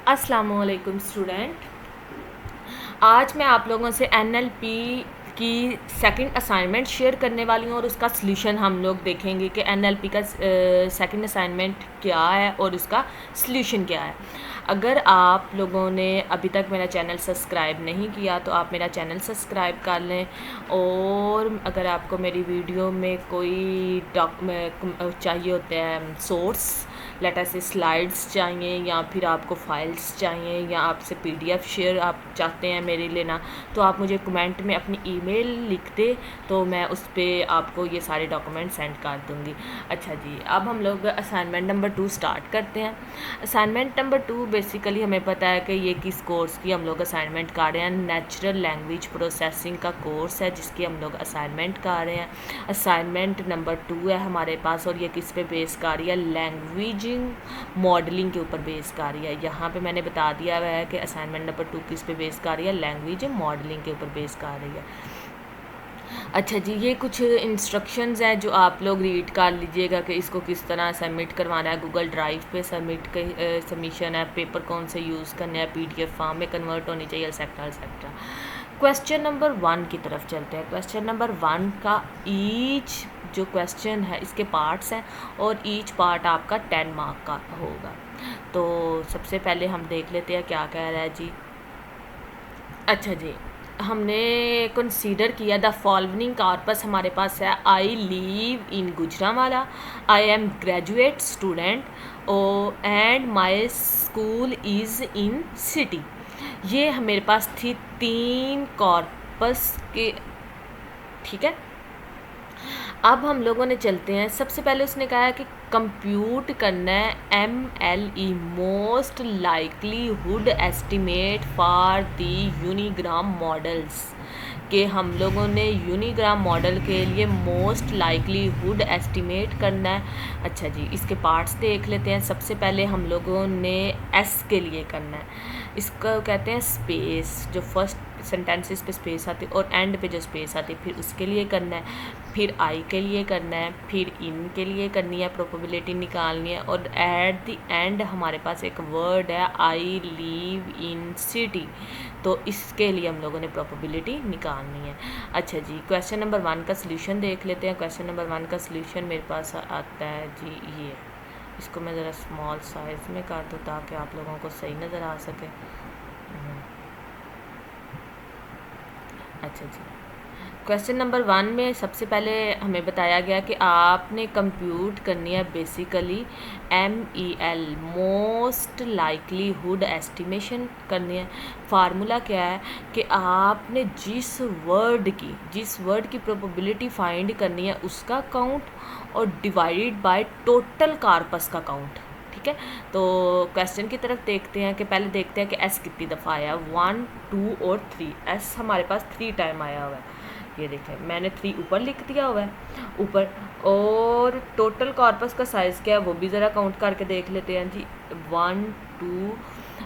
अस्सलामुअलैकुम स्टूडेंट। आज मैं आप लोगों से एनएलपी की सेकंड असाइनमेंट शेयर करने वाली हूँ और उसका सलूशन हम लोग देखेंगे कि एनएलपी का सेकंड असाइनमेंट क्या है और उसका सलूशन क्या है। अगर आप लोगों ने अभी तक मेरा चैनल सब्सक्राइब नहीं किया तो आप मेरा चैनल सब्सक्राइब कर लें, और अगर आपको मेरी वीडियो में कोई डॉक्यूमेंट चाहिए होते हैं, सोर्स लेटर से स्लाइड्स चाहिए या फिर आपको फाइल्स चाहिए या आपसे पीडीएफ शेयर आप चाहते हैं मेरे लेना, तो आप मुझे कमेंट में अपनी ईमेल लिख दे तो मैं उस पर आपको ये सारे डॉक्यूमेंट सेंड कर दूँगी। अच्छा जी, अब हम लोग असाइनमेंट नंबर 2 स्टार्ट करते हैं। असाइनमेंट नंबर 2 बेसिकली हमें पता है कि ये किस कोर्स की हम लोग असाइनमेंट कर रहे हैं। नेचुरल लैंग्वेज प्रोसेसिंग का कोर्स है जिसकी हम लोग असाइनमेंट कर रहे हैं। असाइनमेंट नंबर 2 है हमारे पास और ये किस पे बेस कर रही है, लैंग्वेजिंग मॉडलिंग के ऊपर बेस कर रही है। यहाँ पे मैंने बता दिया हुआ है कि असाइनमेंट नंबर 2 किस पे बेस कर रही है, लैंग्वेज मॉडलिंग के ऊपर बेस कर रही है। अच्छा जी, ये कुछ इंस्ट्रक्शंस हैं जो आप लोग रीड कर लीजिएगा कि इसको किस तरह सबमिट करवाना है। गूगल ड्राइव पे सबमिशन है, पेपर कौन से यूज़ करने हैं, पीडीएफ फॉर्म में कन्वर्ट होनी चाहिए, एक्सेट्रा एक्सेट्रा। क्वेश्चन नंबर 1 की तरफ चलते हैं। क्वेश्चन नंबर 1 का ईच जो क्वेश्चन है इसके पार्ट्स हैं और ईच पार्ट आपका 10 मार्क का होगा। तो सबसे पहले हम देख लेते हैं क्या कह रहा है जी। अच्छा जी, हमने कंसीडर किया द फॉलोइंग कॉर्पस हमारे पास है। I live in Gujranwala, I am graduate student oh and my school is in city. ये मेरे पास थी 3 कॉर्पस के, ठीक है। अब हम लोगों ने चलते हैं, सबसे पहले उसने कहा है कि कंप्यूट करना है MLE most likelihood estimate for the unigram models, कि हम लोगों ने यूनिग्राम मॉडल के लिए मोस्ट लाइकलीहुड एस्टिमेट करना है। अच्छा जी, इसके पार्ट्स देख लेते हैं। सबसे पहले हम लोगों ने S के लिए करना है, इसको कहते हैं स्पेस, जो फर्स्ट सेंटेंसेस पे स्पेस आती है और एंड पे जो स्पेस आती है, फिर उसके लिए करना है। फिर आई के लिए करना है, फिर इन के लिए करनी है, प्रोबेबिलिटी निकालनी है, और एट द एंड हमारे पास एक वर्ड है आई लिव इन सिटी, तो इसके लिए हम लोगों ने प्रोबेबिलिटी निकालनी है। अच्छा जी, क्वेश्चन नंबर 1 का सलूशन देख लेते हैं। क्वेश्चन नंबर 1 का सलूशन मेरे पास आता है जी ये, इसको मैं ज़रा स्मॉल साइज़ में कर दूँ ताकि आप लोगों को सही नज़र आ सके। अच्छा जी, क्वेश्चन नंबर 1 में सबसे पहले हमें बताया गया कि आपने कंप्यूट करनी है basically MEL most likelihood estimation करनी है। फार्मूला क्या है कि आपने जिस वर्ड की प्रोबेबिलिटी फाइंड करनी है उसका काउंट और डिवाइडेड बाय टोटल कॉर्पस का काउंट, ठीक है। तो क्वेश्चन की तरफ देखते हैं कि पहले देखते हैं कि S कितनी दफ़ा आया, 1, 2 और 3। S हमारे पास 3 टाइम आया हुआ है, ये देखें मैंने 3 ऊपर लिख दिया हुआ है ऊपर। और टोटल कॉर्पस का साइज़ क्या है वो भी ज़रा काउंट करके देख लेते हैं जी। 1, 2,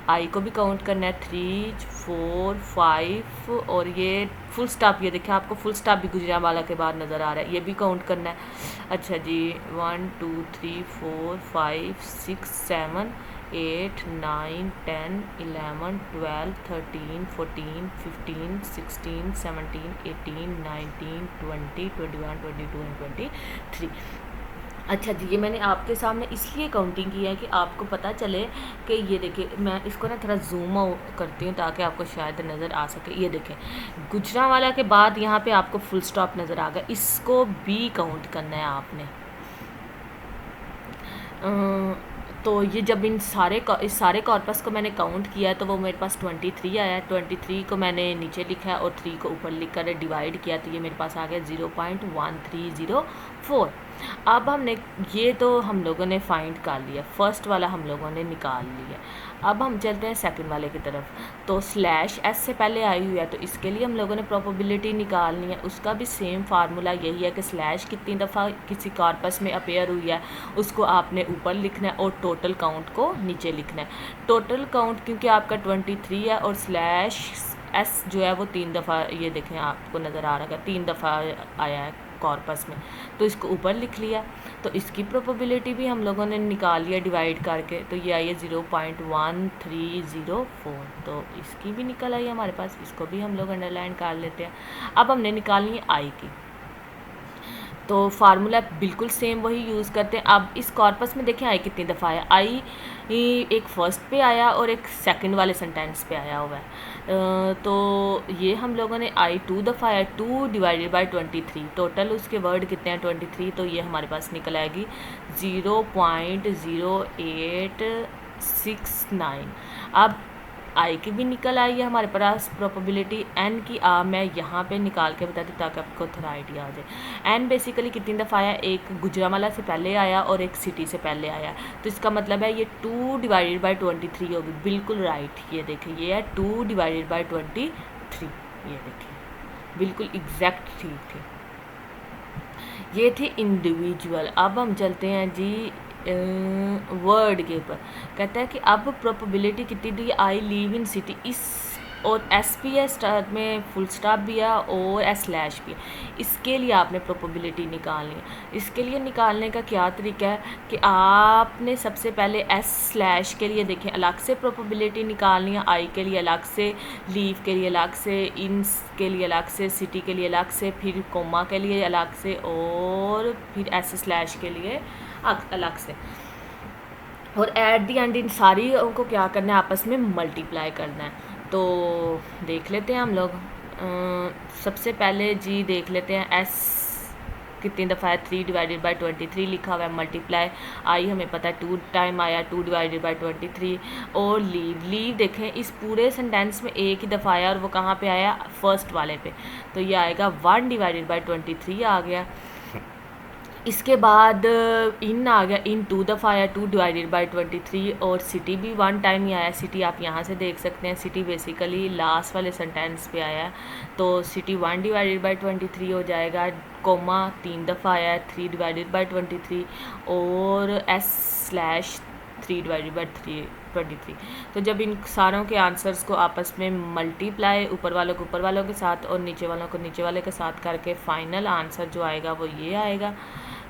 आई को भी काउंट करना है, 3, 4, 5 और ये फुल स्टॉप, ये देखिए आपको फुल स्टॉप भी गुजरांवाला के बाद नज़र आ रहा है, ये भी काउंट करना है। अच्छा जी, 1, 2, 3, 4, 5, 6, 7, 8, 9, 10, 11, 12, 13, 14, 15, 16, 17, 18, 19, 20, 21, 22 एंड 23। अच्छा जी, ये मैंने आपके सामने इसलिए काउंटिंग की है कि आपको पता चले कि ये देखिए, मैं इसको ना थोड़ा जूम आउट करती हूँ ताकि आपको शायद नज़र आ सके। ये देखें गुजरांवाला के बाद यहाँ पे आपको फुल स्टॉप नज़र आ गया, इसको भी काउंट करना है आपने। तो ये जब इस सारे कॉर्पस को मैंने काउंट किया तो वो मेरे पास 23 आया। 23 को मैंने नीचे लिखा है और 3 को ऊपर लिख कर डिवाइड किया तो ये मेरे पास आ गया 0.1304। अब हमने ये तो हम लोगों ने फाइंड कर लिया, फर्स्ट वाला हम लोगों ने निकाल लिया। अब हम चलते हैं सेकंड वाले की तरफ। तो /S से पहले आई हुई है तो इसके लिए हम लोगों ने प्रोबेबिलिटी निकालनी है, उसका भी सेम फार्मूला यही है कि स्लैश कितनी दफ़ा किसी कॉर्पस में अपेयर हुई है उसको आपने ऊपर लिखना है और टोटल काउंट को नीचे लिखना है। टोटल काउंट क्योंकि आपका 23 है और /S जो है वो 3 दफ़ा, ये देखें आपको नज़र आ रहा है 3 दफ़ा आया है कॉर्पस में, तो इसको ऊपर लिख लिया। तो इसकी प्रोबेबिलिटी भी हम लोगों ने निकाल लिया डिवाइड करके, तो ये आई है 0.1304। तो इसकी भी निकल आई हमारे पास, इसको भी हम लोग अंडरलाइन कर लेते हैं। अब हमने निकालनी है आई की, तो फार्मूला बिल्कुल सेम वही यूज़ करते हैं। अब इस कॉर्पस में देखें आई कितनी दफ़ा आया, आई एक फर्स्ट पे आया और एक सेकंड वाले सेंटेंस पे आया हुआ है। तो ये हम लोगों ने आई 2 दफ़ा आया, 2 डिवाइडेड बाई 23, टोटल उसके वर्ड कितने हैं 23, तो ये हमारे पास निकल आएगी 0.0869। अब आई की भी निकल आई है हमारे पास प्रोबेबिलिटी। एन की मैं यहाँ पे निकाल के बताती हूँ ताकि आपको थोड़ा आइडिया आ जाए। एन बेसिकली कितनी दफ़ा आया, एक गुजरांवाला से पहले आया और एक सिटी से पहले आया, तो इसका मतलब है ये 2 डिवाइडेड बाई 23 होगी। बिल्कुल राइट, ये देखिए ये है 2 डिवाइडेड बाई 23, ये देखिए बिल्कुल एग्जैक्ट ठीक थी। ये थे इंडिविजुअल। अब हम चलते हैं जी वर्ड के ऊपर। कहता है कि अब प्रोबेबिलिटी कितनी दी, आई लिव इन सिटी, इस और एस भी है स्टार्ट में, फुल स्टॉप भी है और एस स्लैश भी है। इसके लिए आपने प्रोबेबिलिटी निकालनी है। इसके लिए निकालने का क्या तरीका है कि आपने सबसे पहले एस स्लैश के लिए देखें अलग से प्रोबेबिलिटी निकालनी है, आई के लिए अलग से, लीव के लिए अलग से, इन के लिए अलग से, सिटी के लिए अलग से, फिर कोमा के लिए अलग से और फिर एस स्लैश के लिए अलग से, और एट दी एंड इन सारी को क्या करना है, आपस में मल्टीप्लाई करना है। तो देख लेते हैं हम लोग। सबसे पहले जी देख लेते हैं एस कितनी दफ़ा है, 3 डिवाइडेड बाई 23 लिखा हुआ है, मल्टीप्लाई आई हमें पता है 2 टाइम आया, 2 डिवाइडेड बाई 23, और लीव देखें इस पूरे सेंटेंस में एक ही दफ़ा आया और वो कहाँ पे आया, फर्स्ट वाले पे, तो ये आएगा 1 डिवाइडेड बाई 23 आ गया। इसके बाद इन आ गया, इन 2 दफ़ा आया, 2 डिवाइडेड बाई 23, और सिटी भी 1 टाइम ही आया। सिटी आप यहाँ से देख सकते हैं, सिटी बेसिकली लास्ट वाले सेंटेंस पे आया, तो सिटी 1 डिवाइडेड बाई 23 हो जाएगा। कोमा 3 दफ़ा आया है, 3 डिवाइडेड बाई 23, और एस स्लैश 3 डिवाइडेड बाई 23। तो जब इन सारों के आंसर्स को आपस में मल्टीप्लाई ऊपर वालों के साथ और नीचे वालों को नीचे वाले के साथ करके फाइनल आंसर जो आएगा वो ये आएगा।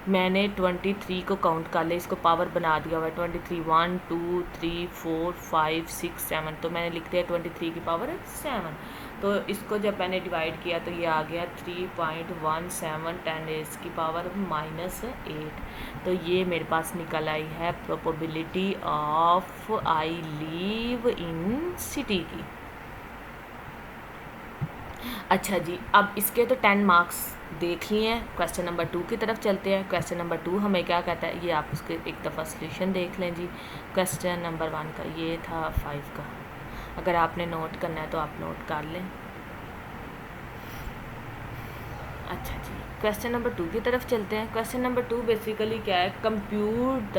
मैंने 23 को काउंट कर लिया, इसको पावर बना दिया हुआ है 23, 1 2 3 4 5 6 7, तो मैंने लिख दिया 23 की पावर 7। तो इसको जब मैंने डिवाइड किया तो ये आ गया 3.17 10 की पावर -8। तो ये मेरे पास निकल आई है probability of I live in city की। अच्छा जी, अब इसके तो 10 मार्क्स देख लिए हैं। क्वेश्चन नंबर 2 की तरफ चलते हैं। क्वेश्चन नंबर 2 हमें क्या कहता है, ये आप उसके एक दफ़ा सॉल्यूशन देख लें जी। क्वेश्चन नंबर 1 का ये था 5 का, अगर आपने नोट करना है तो आप नोट कर लें। अच्छा जी, क्वेश्चन नंबर 2 की तरफ चलते हैं। क्वेश्चन नंबर 2 बेसिकली क्या है, compute the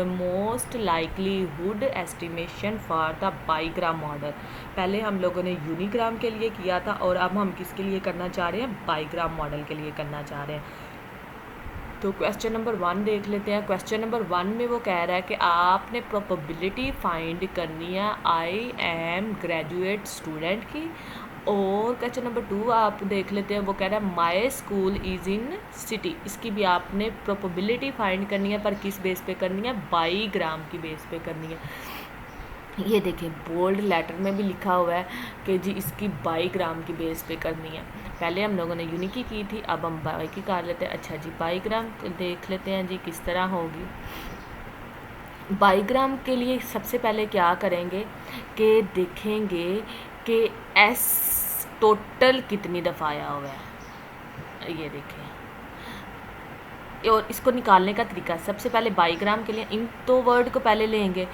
most likelihood estimation for the bigram model. पहले हम लोगों ने यूनिग्राम के लिए किया था और अब हम किसके लिए करना चाह रहे हैं, बाईग्राम मॉडल के लिए करना चाह रहे हैं। तो क्वेश्चन नंबर 1 देख लेते हैं। क्वेश्चन नंबर 1 में वो कह रहा है कि आपने प्रोबेबिलिटी फाइंड करनी है आई एम ग्रेजुएट स्टूडेंट की, और क्वेश्चन नंबर 2 आप देख लेते हैं, वो कह रहा है माई स्कूल इज़ इन सिटी। इसकी भी आपने प्रोबेबिलिटी फाइंड करनी है, पर किस बेस पे करनी है, बाईग्राम की बेस पे करनी है। ये देखिए बोल्ड लेटर में भी लिखा हुआ है कि जी इसकी बाईग्राम की बेस पे करनी है। पहले हम लोगों ने यूनिक की थी, अब हम बाई की कर लेते हैं। अच्छा जी, बाईग्राम देख लेते हैं जी किस तरह होगी। बाईग्राम के लिए सबसे पहले क्या करेंगे कि देखेंगे कि एस टोटल कितनी दफ़ा आया हुआ है, ये देखें, और इसको निकालने का तरीका सबसे पहले बाईग्राम के लिए इन तो वर्ड को पहले लेंगे,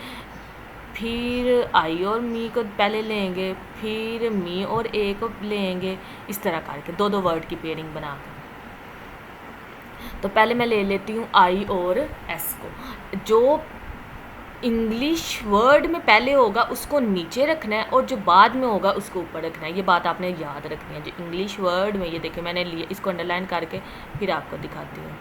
फिर आई और मी को पहले लेंगे, फिर मी और ए को लेंगे, इस तरह करके 2 वर्ड की पेयरिंग बनाकर। तो पहले मैं ले लेती हूँ आई और एस को। जो इंग्लिश वर्ड में पहले होगा उसको नीचे रखना है और जो बाद में होगा उसको ऊपर रखना है। ये बात आपने याद रखनी है। जो इंग्लिश वर्ड में, ये देखिए मैंने लिए, इसको अंडरलाइन करके फिर आपको दिखाती हूँ।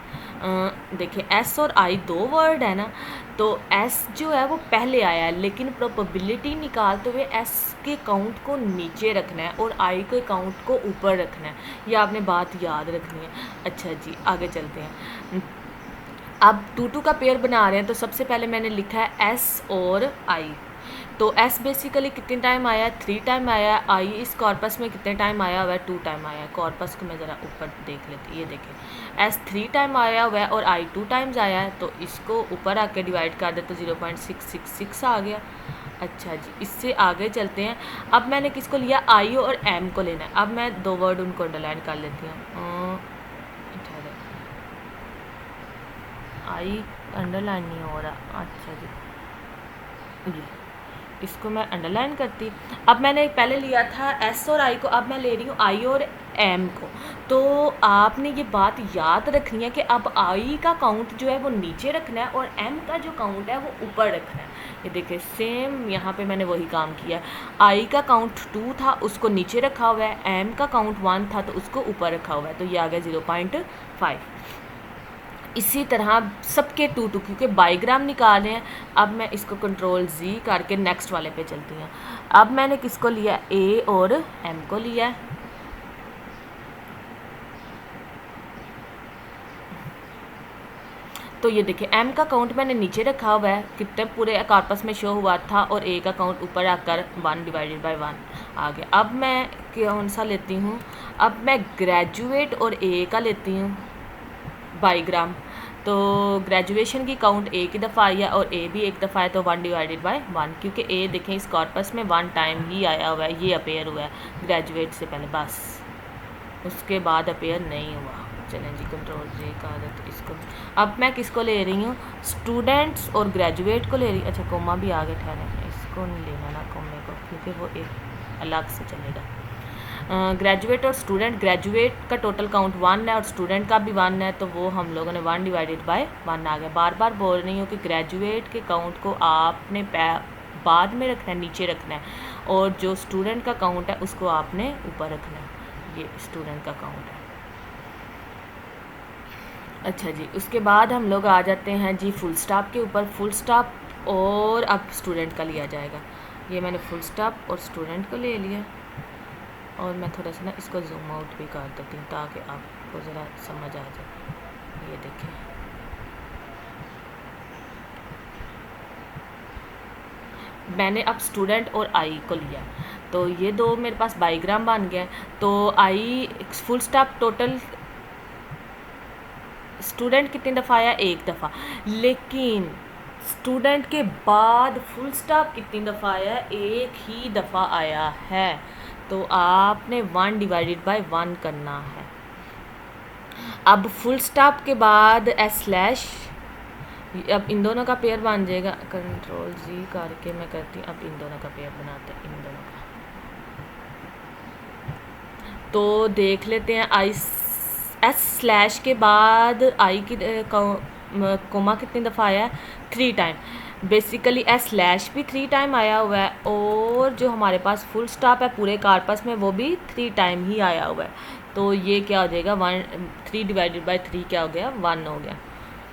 देखिए एस और आई दो वर्ड है ना, तो एस जो है वो पहले आया है, लेकिन प्रोबेबिलिटी निकालते हुए एस के काउंट को नीचे रखना है और आई के काउंट को ऊपर रखना है। ये आपने बात याद रखनी है। अच्छा जी, आगे चलते हैं। अब 2 का पेयर बना रहे हैं, तो सबसे पहले मैंने लिखा है एस और आई। तो एस बेसिकली कितने टाइम आया है, 3 टाइम आया है। आई इस कॉर्पस में कितने टाइम आया हुआ है, 2 टाइम आया है। कॉर्पस को मैं ज़रा ऊपर देख लेती, ये देखें एस 3 टाइम आया हुआ है और आई 2 टाइम्स आया है, तो इसको ऊपर आके डिवाइड कर दे तो 0.666 आ गया। अच्छा जी, इससे आगे चलते हैं। अब मैंने किसको लिया, आई और एम को लेना है। अब मैं 2 वर्ड उनको अंडरलाइन कर लेती हूँ। आई अंडरलाइन नहीं हो रहा। अच्छा जी, ये इसको मैं अंडरलाइन करती। अब मैंने पहले लिया था एस और आई को, अब मैं ले रही हूँ आई और एम को। तो आपने ये बात याद रखनी है कि अब आई का काउंट जो है वो नीचे रखना है और एम का जो काउंट है वो ऊपर रखना है। ये देखिए सेम यहाँ पे मैंने वही काम किया। आई का काउंट 2 था, उसको नीचे रखा हुआ है। एम का काउंट 1 था, तो उसको ऊपर रखा हुआ है, तो ये आ गया 0.5। इसी तरह सबके 2 क्योंकि बाईग्राम निकाल रहे हैं। अब मैं इसको कंट्रोल जी करके नेक्स्ट वाले पे चलती हूँ। अब मैंने किसको लिया, ए और एम को लिया। तो ये देखिए एम का काउंट मैंने नीचे रखा हुआ है, कितने पूरे कॉर्पस में शो हुआ था, और ए का काउंट ऊपर आकर 1/1 आ गया। अब मैं कौन सा लेती हूँ, अब मैं ग्रेजुएट और ए का लेती हूँ बाईग्राम। तो ग्रेजुएशन की काउंट ए की दफ़ा आई है और ए भी एक दफ़ा है, तो 1/1, क्योंकि ए देखें इस कॉर्पस में 1 टाइम ही आया हुआ है, ये अपेयर हुआ है ग्रेजुएट से पहले, बस उसके बाद अपेयर नहीं हुआ। चलें जी, कंट्रोल जी का आदत इसको। अब मैं किसको ले रही हूँ, स्टूडेंट्स और ग्रेजुएट को ले रही। अच्छा कोमा भी आगे ठहरे, इसको नहीं लेना ना कोमे को, क्योंकि वो एक अलग से चलेगा। ग्रेजुएट और स्टूडेंट, ग्रेजुएट का टोटल काउंट 1 है और स्टूडेंट का भी 1 है, तो वो हम लोगों ने 1/1 आ गया। बार बार बोल रही हूँ कि ग्रेजुएट के काउंट को आपने बाद में रखना है, नीचे रखना है, और जो स्टूडेंट का काउंट है उसको आपने ऊपर रखना है। ये स्टूडेंट का काउंट है। अच्छा जी, उसके बाद हम लोग आ जाते हैं जी फुल स्टॉप के ऊपर। फुल स्टॉप और अब स्टूडेंट का लिया जाएगा। ये मैंने फुल स्टॉप और स्टूडेंट को ले लिया, और मैं थोड़ा सा ना इसको जूम आउट भी कर देती हूँ ताकि आपको ज़रा समझ आ जाए। ये देखें, मैंने अब स्टूडेंट और आई को लिया, तो ये दो मेरे पास बाईग्राम बन गए। तो आई फुल स्टॉप टोटल स्टूडेंट कितनी दफ़ा आया, एक दफ़ा, लेकिन स्टूडेंट के बाद फुल स्टॉप कितनी दफ़ा आया, एक ही दफ़ा आया है। तो आपने 1/1 करना है। अब फुल स्टॉप के बाद स्लैश, अब इन दोनों का पेयर बन जाएगा। कंट्रोल जी करके मैं करती हूँ, अब इन दोनों का पेयर बनाते हैं, इन दोनों का। तो देख लेते हैं, आई एस स्लैश के बाद आई की कोमा कितनी दफ़ा आया है, 3 टाइम। बेसिकली एस स्लैश भी 3 टाइम आया हुआ है, और जो हमारे पास फुल स्टॉप है पूरे कॉर्पस में वो भी 3 टाइम ही आया हुआ है। तो ये क्या हो जाएगा, 3/3 क्या हो गया, 1 हो गया।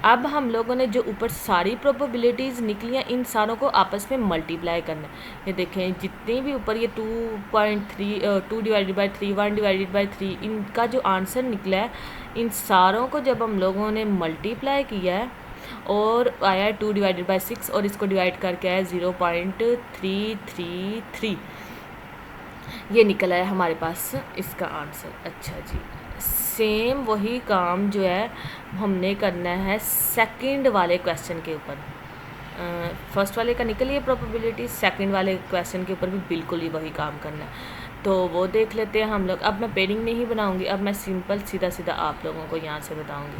अब हम लोगों ने जो ऊपर सारी प्रोबेबिलिटीज़ निकली हैं, इन सारों को आपस में मल्टीप्लाई करना है। ये देखें जितने भी ऊपर ये 2.3 2/3 1/3 इनका जो आंसर निकला है, इन सारों को जब हम लोगों ने मल्टीप्लाई किया है और आया 2/6, और इसको डिवाइड करके आया 0.333, ये निकला है हमारे पास इसका आंसर। अच्छा जी, सेम वही काम जो है हमने करना है सेकंड वाले क्वेश्चन के ऊपर। फर्स्ट वाले का निकली है प्रोबेबिलिटी, सेकंड वाले क्वेश्चन के ऊपर भी बिल्कुल ही वही काम करना है। तो वो देख लेते हैं हम लोग। अब मैं पेयरिंग नहीं बनाऊंगी, अब मैं सिंपल सीधा सीधा आप लोगों को यहाँ से बताऊंगी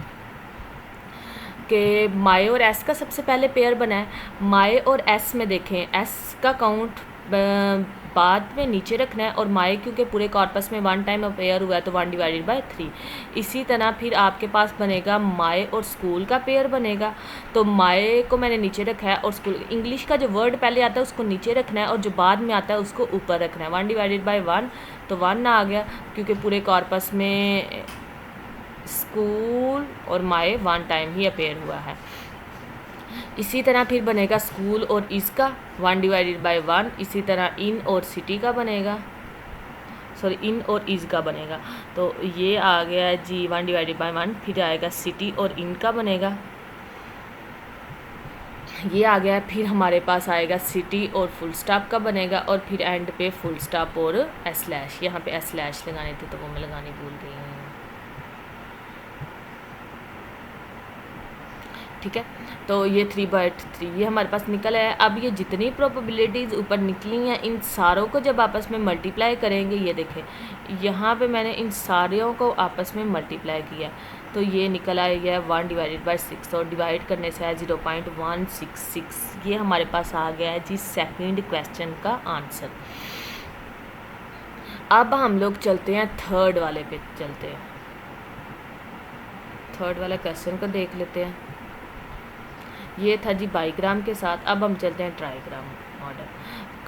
कि माई और एस का सबसे पहले पेयर बना है। माई और एस में देखें, एस का काउंट बाद में नीचे रखना है, और माए क्योंकि पूरे कॉर्पस में 1 टाइम अपेयर हुआ है तो 1/3। इसी तरह फिर आपके पास बनेगा माए और स्कूल का पेयर बनेगा। तो माए को मैंने नीचे रखा है और स्कूल, इंग्लिश का जो वर्ड पहले आता है उसको नीचे रखना है और जो बाद में आता है उसको ऊपर रखना है। 1/1 तो 1 आ गया, क्योंकि पूरे कॉर्पस में स्कूल और माए 1 टाइम ही अपेयर हुआ है। इसी तरह फिर बनेगा स्कूल और इसका 1/1। इसी तरह इन और सिटी का बनेगा, सॉरी इन और इज का बनेगा। तो ये आ गया जी 1/1। फिर आएगा सिटी और इन का बनेगा, ये आ गया। फिर हमारे पास आएगा सिटी और फुल स्टॉप का बनेगा, और फिर एंड पे फुल स्टॉप और स्लैश। यहाँ पे स्लैश लगाने थे तो वो मैं लगानी भूल गई हूँ। ठीक है, तो ये 3/3 ये हमारे पास निकल है। अब ये जितनी प्रोबेबिलिटीज़ ऊपर निकली हैं इन सारों को जब आपस में मल्टीप्लाई करेंगे, ये देखें यहाँ पे मैंने इन सारों को आपस में मल्टीप्लाई किया तो ये निकल आएगा 1/6, और डिवाइड करने से है 0.166। ये हमारे पास आ गया है जी सेकंड क्वेश्चन का आंसर। अब हम लोग चलते हैं थर्ड वाले पे, चलते हैं थर्ड वाला क्वेश्चन को देख लेते हैं। ये था जी बाईग्राम के साथ। अब हम चलते हैं trigram model.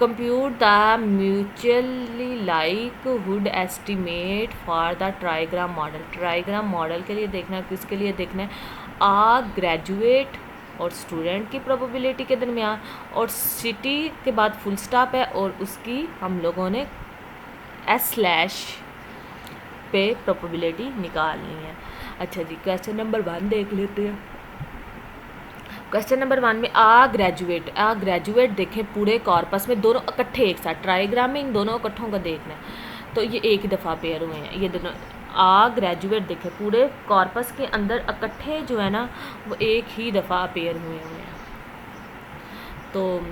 Compute the mutually likelihood estimate for the trigram model. Trigram model के लिए देखना है, किसके लिए देखना है, आ ग्रेजुएट और स्टूडेंट की प्रोबेबिलिटी के दरमियान, और सिटी के बाद फुल स्टॉप है और उसकी हम लोगों ने S/ पे प्रोबेबिलिटी निकालनी है। अच्छा जी, क्वेश्चन नंबर 1 देख लेते हैं। क्वेश्चन नंबर 1 में आ ग्रेजुएट देखें पूरे कॉर्पस में दोनों इकट्ठे एक साथ, ट्राईग्राम में इन दोनों इकट्ठों का देखना है तो ये एक दफ़ा पेयर हुए हैं। ये दोनों आ ग्रेजुएट देखें पूरे कॉर्पस के अंदर इकट्ठे जो है ना वो एक ही दफ़ा पेयर हुए हैं। तो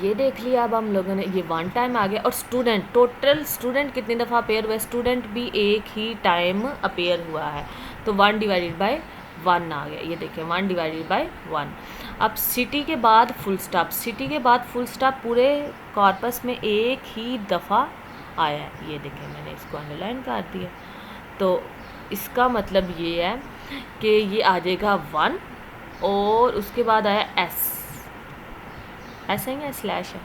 ये देख लिया। अब हम लोगों ने ये 1 टाइम आ गया, और स्टूडेंट टोटल स्टूडेंट कितनी दफ़ा अपेयर हुआ है, स्टूडेंट भी एक ही टाइम अपेयर हुआ है तो 1/1 आ गया। ये देखें 1/1। अब सिटी के बाद फुल स्टॉप, सिटी के बाद फुल स्टॉप पूरे कॉर्पस में एक ही दफ़ा आया है। ये देखें मैंने इसको अंडरलाइन कर दिया। तो इसका मतलब ये है कि ये आ जाएगा 1 और उसके बाद आया ऐसा ही है स्लैश है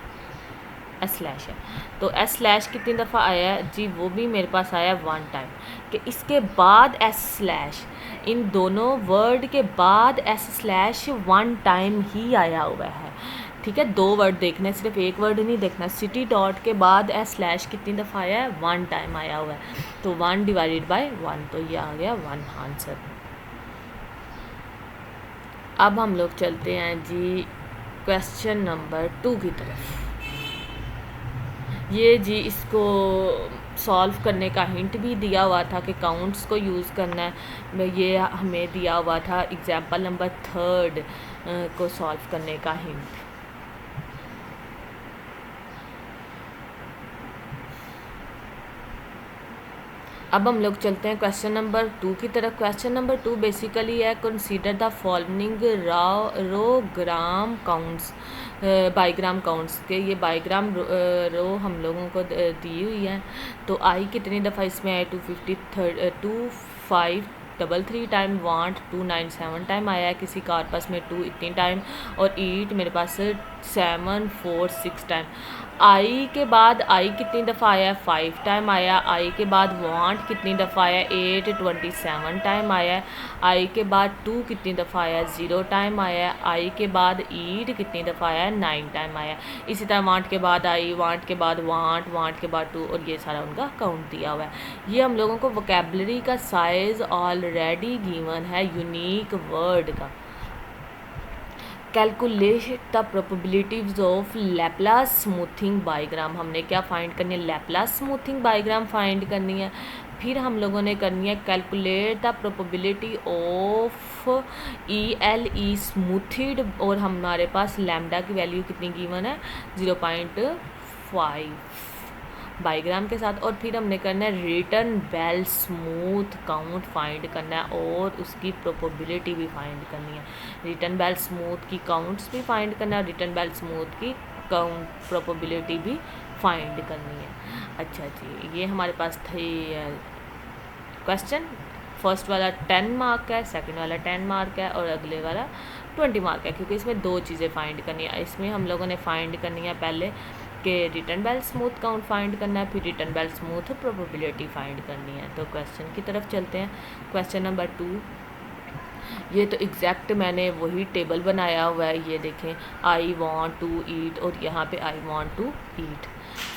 तो S/ कितनी दफ़ा आया है जी, वो भी मेरे पास आया 1 टाइम। कि इसके बाद S/, इन दोनों वर्ड के बाद S/ 1 टाइम ही आया हुआ है। ठीक है, 2 वर्ड देखने, सिर्फ एक वर्ड नहीं देखना। सिटी डॉट के बाद S/ कितनी दफ़ा आया है, 1 टाइम आया हुआ है तो 1/1, तो ये आ गया 1 आंसर। अब हम लोग चलते हैं जी क्वेश्चन नंबर 2 की तरफ। ये जी इसको सॉल्व करने का हिंट भी दिया हुआ था कि काउंट्स को यूज़ करना है, ये हमें दिया हुआ था एग्जाम्पल नंबर 3 को सॉल्व करने का हिंट। अब हम लोग चलते हैं क्वेश्चन नंबर 2 की तरफ। क्वेश्चन नंबर 2 बेसिकली है consider the following row gram counts, bigram counts के। ये बाईग्राम रो हम लोगों को दी हुई है। तो आई कितनी दफ़ा इसमें आया, 2533 टाइम, वांट 297 टाइम आया है किसी कॉर्पस में, 2 इतनी टाइम, और ईट मेरे पास 746 टाइम। आई के बाद आई कितनी दफ़ा आया, 5 टाइम आया। आई के बाद वांट कितनी दफ़ा आया, 827 टाइम आया है। आई के बाद 2 कितनी दफ़ा आया, 0 टाइम आया है। आई के बाद ईट कितनी दफ़ा आया, 9 टाइम आया। इसी तरह वांट के बाद आई, वांट के बाद वांट के बाद 2, और ये सारा उनका काउंट दिया हुआ है। ये हम लोगों को वोकैबुलरी का साइज़ ऑलरेडी गिवन है यूनिक वर्ड का। Calculate the probabilities of Laplace smoothing bigram. हमने क्या फाइंड करनी है, लैप्लास स्मूथिंग बाईग्राम फाइंड करनी है। फिर हम लोगों ने करनी है calculate the probability of ELE स्मूथिड, और हमारे पास लैम्डा की वैल्यू कितनी गिवन है, 0.5 बाईग्राम के साथ। और फिर हमने करना है Witten Bell smooth count find करना है और उसकी प्रोबेबिलिटी भी फाइंड करनी है। रिटर्न बेल स्मूथ की काउंट्स भी फाइंड करना है, रिटर्न बेल स्मूथ की काउंट प्रोबेबिलिटी भी फाइंड करनी है। अच्छा जी, ये हमारे पास थे क्वेश्चन। फर्स्ट वाला 10 मार्क है, सेकंड वाला 10 मार्क है और अगले वाला 20 मार्क है, क्योंकि इसमें दो चीज़ें फाइंड करनी है। इसमें हम लोगों ने फाइंड करनी है पहले कि Witten Bell smooth count find करना है, फिर Witten Bell smooth probability find करनी है। तो क्वेश्चन की तरफ चलते हैं। क्वेश्चन नंबर 2, ये तो एग्जैक्ट मैंने वही टेबल बनाया हुआ है, ये देखें, आई वॉन्ट टू ईट और यहाँ पे आई वॉन्ट टू ईट।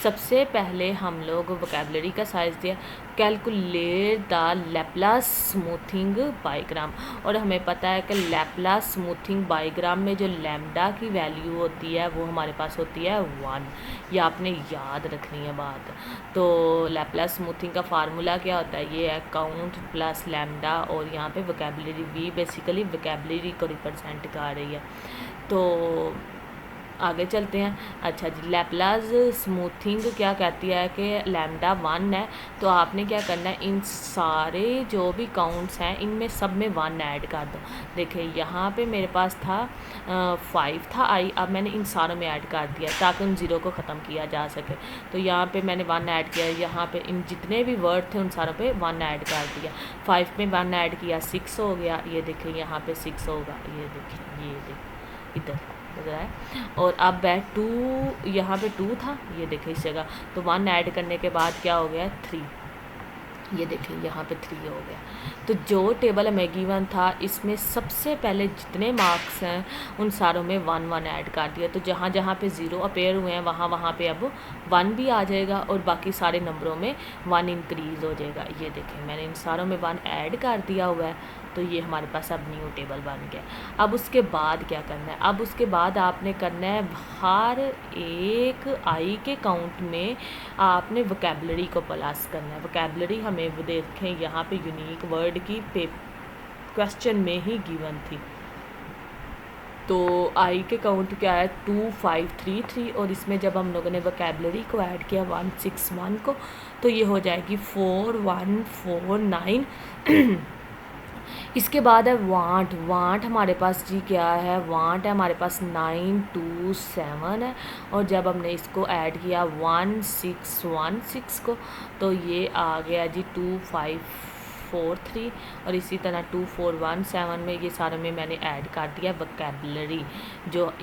सबसे पहले हम लोग वोकेबलरी का साइज़ दिया, calculate the Laplace smoothing bigram, और हमें पता है कि लैप्लास स्मूथिंग बाईग्राम में जो लैम्डा की वैल्यू होती है वो हमारे पास होती है 1। ये आपने याद रखनी है बात। तो लैप्लास स्मूथिंग का फार्मूला क्या होता है, ये है काउंट प्लस लैम्डा, और यहाँ पे वोकेबलरी वी बेसिकली वोकेबलरी को रिप्रेजेंट कर रही है। तो आगे चलते हैं। अच्छा जी, लैप्लास स्मूथिंग क्या कहती है कि लैम्डा 1 है, तो आपने क्या करना है, इन सारे जो भी काउंट्स हैं इनमें सब में 1 ऐड कर दो। देखिए यहाँ पे मेरे पास था 5 था आई, अब मैंने इन सारों में ऐड कर दिया ताकि उन ज़ीरो को ख़त्म किया जा सके। तो यहाँ पे मैंने 1 ऐड किया, यहाँ पे इन जितने भी वर्ड थे उन सारों पे 1 ऐड कर दिया। 5 में 1 ऐड किया, 6 हो गया। ये देखिए यहाँ पे 6 होगा, ये देखिए इधर है। और अब है 2, यहाँ पे 2 था, ये देखिए इस जगह, तो 1 ऐड करने के बाद क्या हो गया 3, ये देखिए यहाँ पे 3 हो गया। तो जो टेबल हमें गिवन था इसमें सबसे पहले जितने मार्क्स हैं उन सारों में 1 1 ऐड कर दिया। तो जहाँ जहाँ पे 0 अपेयर हुए हैं वहाँ पे अब 1 भी आ जाएगा और बाकी सारे नंबरों में 1 इंक्रीज़ हो जाएगा। ये देखें मैंने इन सारों में 1 ऐड कर दिया हुआ है, तो ये हमारे पास अब न्यू टेबल बन गया। अब उसके बाद क्या करना है, अब उसके बाद आपने करना है हर एक आई के काउंट में आपने वोकेबलरी को प्लस करना है। वोकेबलरी हमें वो देखें यहाँ पे यूनिक वर्ड की क्वेश्चन में ही गिवन थी। तो आई के काउंट क्या है 2533, और इसमें जब हम लोगों ने वोकेबलरी को ऐड किया 161 को, तो ये हो जाएगी 4149। इसके बाद है वांट हमारे पास जी क्या है, वांट है हमारे पास 927 है, और जब हमने इसको ऐड किया 1616 को, तो ये आ गया जी 2543, और इसी तरह 2417 में ये सारे में मैंने ऐड कर दिया वोकेबलरी। जो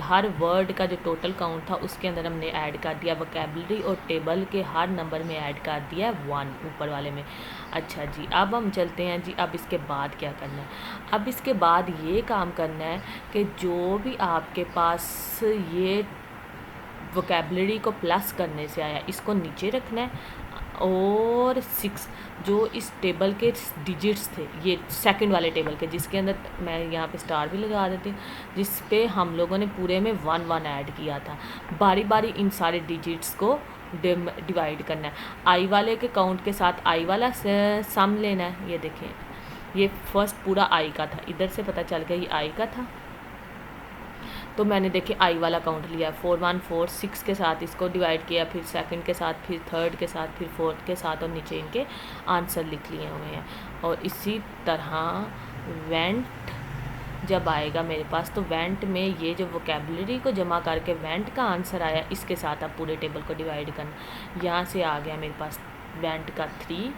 हर वर्ड का जो टोटल काउंट था उसके अंदर हमने ऐड कर दिया वोकेबलरी, और टेबल के हर नंबर में ऐड कर दिया 1 ऊपर वाले में। अच्छा जी, अब हम चलते हैं जी, अब इसके बाद क्या करना है। अब इसके बाद ये काम करना है कि जो भी आपके पास ये वोकेबलरी को प्लस करने से आया इसको नीचे रखना है, और 6 जो इस टेबल के डिजिट्स थे, ये सेकंड वाले टेबल के, जिसके अंदर मैं यहाँ पे स्टार भी लगा देती हूँ, जिस पे हम लोगों ने पूरे में 1 1 ऐड किया था। बारी बारी इन सारे डिजिट्स को डिवाइड करना है। आई वाले के काउंट के साथ आई वाला सम लेना है। ये देखें, ये फर्स्ट पूरा आई का था, इधर से पता चल गया ये आई का था, तो मैंने देखे आई वाला काउंट लिया 4146 के साथ इसको डिवाइड किया, फिर सेकंड के साथ, फिर थर्ड के साथ, फिर फोर्थ के साथ, और नीचे इनके आंसर लिख लिए हुए हैं। और इसी तरह वेंट जब आएगा मेरे पास, तो वेंट में ये जो वोकेबलरी को जमा करके वेंट का आंसर आया, इसके साथ आप पूरे टेबल को डिवाइड करना। यहाँ से आ गया मेरे पास वेंट का 3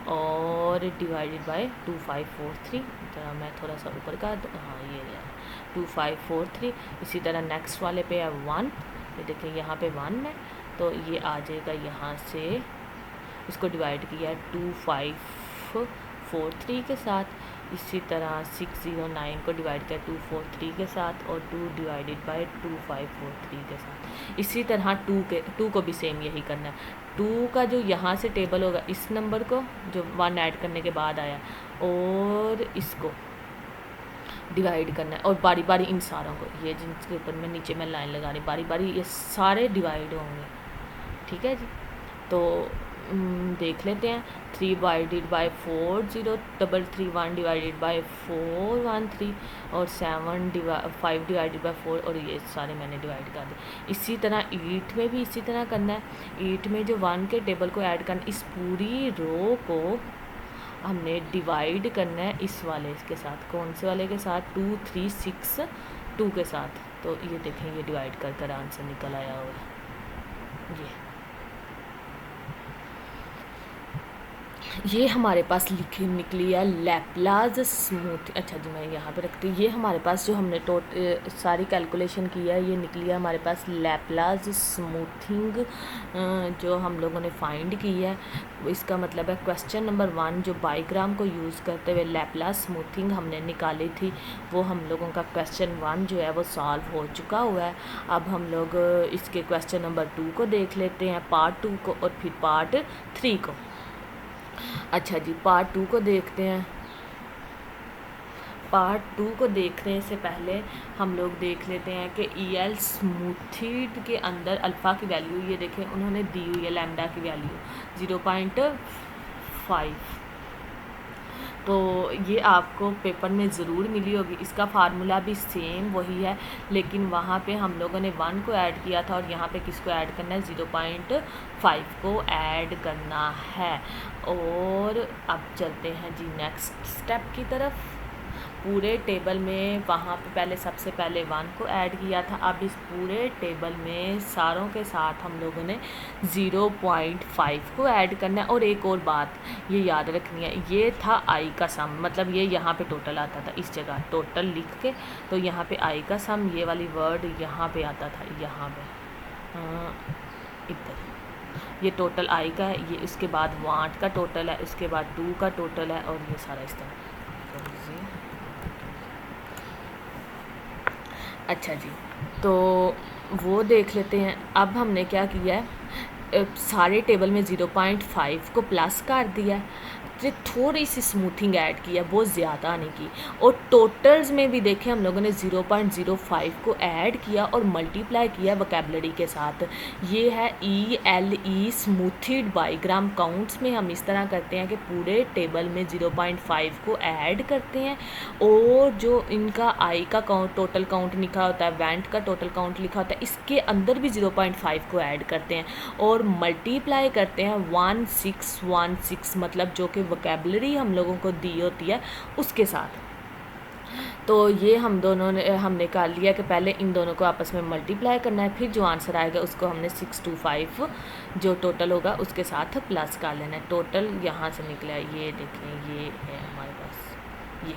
और डिवाइडेड बाय 2543। जरा मैं थोड़ा सा ऊपर का, हाँ ये 2543। इसी तरह नेक्स्ट वाले पे है 1, ये देखिए यहाँ पे 1 है, तो ये आ जाएगा यहाँ से, इसको डिवाइड किया है 2543 के साथ। इसी तरह 609 को डिवाइड किया 243 के साथ, और 2 डिवाइडेड बाय 2543 के साथ। इसी तरह 2 को भी सेम यही करना है। 2 का जो यहाँ से टेबल होगा, इस नंबर को जो 1 ऐड करने के बाद आया, और इसको डिवाइड करना है, और बारी बारी इन सारों को, ये जिनके ऊपर मैं नीचे में लाइन लगा रही, बारी बारी ये सारे डिवाइड होंगे। ठीक है जी, तो देख लेते हैं। 3 डिवाइडेड बाय 40331 डिवाइडेड बाय 413, और 5 डिवाइडेड बाय 4, और ये सारे मैंने डिवाइड कर दिए। इसी तरह 8 में भी इसी तरह करना है। 8 में जो 1 के टेबल को ऐड करना, इस पूरी रो को हमने डिवाइड करना है इस वाले के साथ। कौन से वाले के साथ? 2362 के साथ। तो ये देखें, ये डिवाइड कर कर आंसर निकल आया हुआ है। ये हमारे पास लिखी निकली है लैपलाज स्मूथ। अच्छा जी, मैं यहाँ पे रखती हूँ। ये हमारे पास जो हमने सारी कैलकुलेशन की है, ये निकली है हमारे पास लैपलाज स्मूथिंग जो हम लोगों ने फाइंड की है। इसका मतलब है क्वेश्चन नंबर 1 जो बाईग्राम को यूज़ करते हुए लैपलाज स्मूथिंग हमने निकाली थी, वो हम लोगों का क्वेश्चन 1 जो है वो सॉल्व हो चुका हुआ है। अब हम लोग इसके क्वेश्चन नंबर 2 को देख लेते हैं, पार्ट 2 को, और फिर पार्ट 3 को। अच्छा जी, पार्ट 2 को देखते हैं। पार्ट 2 को देखने से पहले हम लोग देख लेते हैं कि EL स्मूथिड के अंदर अल्फ़ा की वैल्यू, ये देखें उन्होंने दी हुई है लैम्डा की वैल्यू 0.5। तो ये आपको पेपर में ज़रूर मिली होगी। इसका फार्मूला भी सेम वही है, लेकिन वहाँ पे हम लोगों ने 1 को ऐड किया था और यहाँ पे किसको ऐड करना है, 0.5 को ऐड करना है। और अब चलते हैं जी नेक्स्ट स्टेप की तरफ। पूरे टेबल में वहाँ पे पहले सबसे पहले 1 को ऐड किया था। अब इस पूरे टेबल में सारों के साथ हम लोगों ने 0.5 को ऐड करना है। और एक और बात ये याद रखनी है, ये था आई का सम, मतलब ये यहाँ पे टोटल आता था, इस जगह टोटल लिख के, तो यहाँ पे आई का सम, ये वाली वर्ड यहाँ पे आता था, यहाँ पे इधर ये टोटल आई का है, ये इसके बाद 1 का टोटल है, इसके बाद 2 का टोटल है, और ये सारा इस तरह। अच्छा जी, तो वो देख लेते हैं। अब हमने क्या किया है, सारे टेबल में 0.5 को प्लस कर दिया है, तो थोड़ी सी स्मूथिंग ऐड की है, बहुत ज़्यादा नहीं की। और टोटल्स में भी देखें हम लोगों ने 0.05 को ऐड किया और मल्टीप्लाई किया वोकैबुलरी के साथ। ये है ELE स्मूथिड बाईग्राम। काउंट्स में हम इस तरह करते हैं कि पूरे टेबल में 0.5 को ऐड करते हैं, और जो इनका आई का काउंट, टोटल काउंट लिखा होता है, वेंट का टोटल काउंट लिखा होता है, इसके अंदर भी 0.5 को ऐड करते हैं और मल्टीप्लाई करते हैं 1616, मतलब जो कि वोकैबुलरी हम लोगों को दी होती है उसके साथ। तो ये हम दोनों ने हमने कर लिया कि पहले इन दोनों को आपस में मल्टीप्लाई करना है, फिर जो आंसर आएगा उसको हमने 625 जो टोटल होगा उसके साथ प्लस कर लेना है। टोटल यहाँ से निकला है, ये देखें, ये है हमारे पास, ये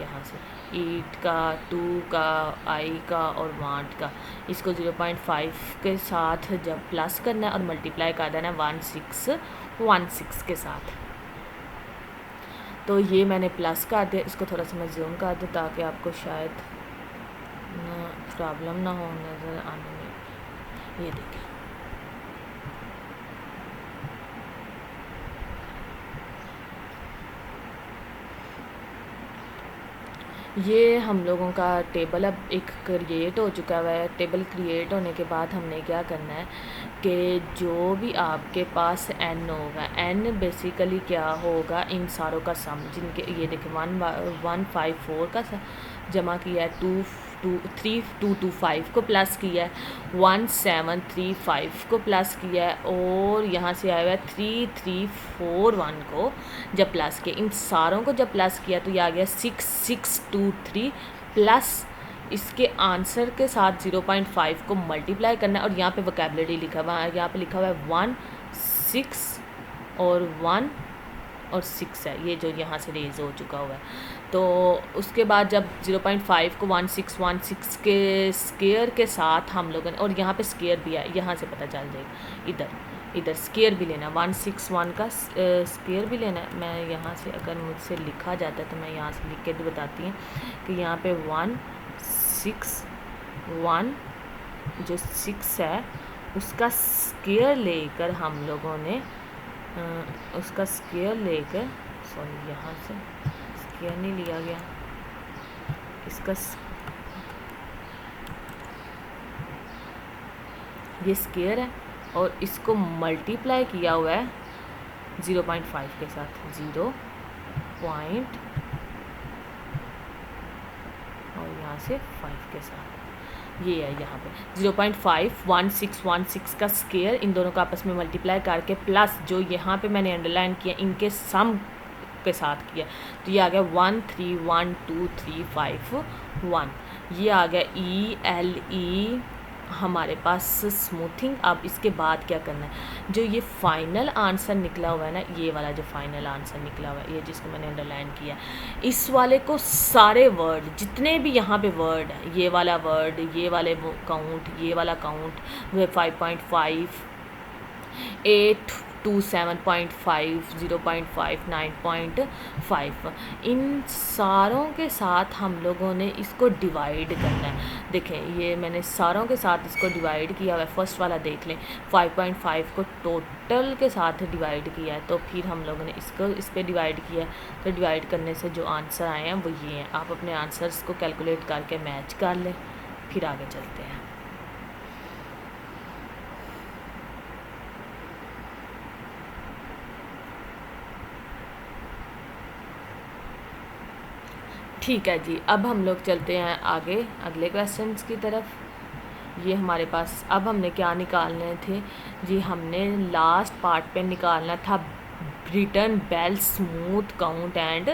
यहाँ से 8 का, 2 का, आई का और 1 का, इसको 0.5 के साथ जब प्लस करना है और मल्टीप्लाई कर देना है 1616 के साथ। तो ये मैंने प्लस कर दिया, इसको थोड़ा सा मैं जूम कर दूँ ताकि आपको शायद ना प्रॉब्लम ना हो नज़र आने में। ये देखिए, ये हम लोगों का टेबल अब एक क्रिएट हो चुका है। टेबल क्रिएट होने के बाद हमने क्या करना है कि जो भी आपके पास n होगा, n बेसिकली क्या होगा, इन सारों का सम, जिनके ये देखिए 154 का जमा किया है, 3225 को प्लस किया है, 1735 को प्लस किया है, और यहाँ से आया हुआ है 3341 को जब प्लस किया, इन सारों को जब प्लस किया तो ये आ गया 6623 प्लस इसके आंसर के साथ 0.5 को मल्टीप्लाई करना है। और यहाँ पे वोकैबुलरी लिखा हुआ है, यहाँ पे लिखा हुआ है 1 6 और 1 और 6 है, ये जो यहाँ से रेज हो चुका हुआ है। तो उसके बाद जब 0.5 को 1616 के स्केयर के साथ हम लोगों ने, और यहाँ पे स्केयर भी है, यहाँ से पता चल जाएगा, इधर स्केयर भी लेना, 161 का स्केयर भी लेना है। मैं यहाँ से अगर मुझसे लिखा जाता है तो मैं यहाँ से लिख के भी बताती हूँ कि यहाँ पे 161 जो 6 है उसका स्केयर लेकर हम लोगों ने उसका स्केयर लेकर, सॉरी यहाँ से स्केयर नहीं लिया गया, इसका ये स्केयर है और इसको मल्टीप्लाई किया हुआ है 0.5 के साथ, 0. और यहाँ से 5 के साथ, ये है यहाँ पे 0.5 1616 का स्केयर, इन दोनों को आपस में मल्टीप्लाई करके प्लस जो यहाँ पे मैंने अंडरलाइन किया इनके सम के साथ किया, तो ये आ गया 131235 1। ये आ गया ELE हमारे पास स्मूथिंग। अब इसके बाद क्या करना है, जो ये फाइनल आंसर निकला हुआ है ना, ये वाला जो फाइनल आंसर निकला हुआ है, ये जिसको मैंने अंडरलाइन किया, इस वाले को सारे वर्ड जितने भी यहाँ पे वर्ड है, ये वाला वर्ड, ये वाले वो काउंट, ये वाला काउंट, वो 5.5, 8 टू 7.5, 0.5, 9.5, इन सारों के साथ हम लोगों ने इसको डिवाइड करना है। देखें ये मैंने सारों के साथ इसको डिवाइड किया हुआ है। फर्स्ट वाला देख लें, 5.5 को टोटल के साथ डिवाइड किया है, तो फिर हम लोगों ने इसको इस पर डिवाइड किया है। तो डिवाइड करने से जो आंसर आए हैं वो ये हैं। आप अपने आंसर्स को कैलकुलेट करके मैच कर लें, फिर आगे चलते हैं। ठीक है जी, अब हम लोग चलते हैं आगे अगले क्वेश्चंस की तरफ। ये हमारे पास अब हमने क्या निकालने थे जी, हमने लास्ट पार्ट पे निकालना था Witten Bell smooth count and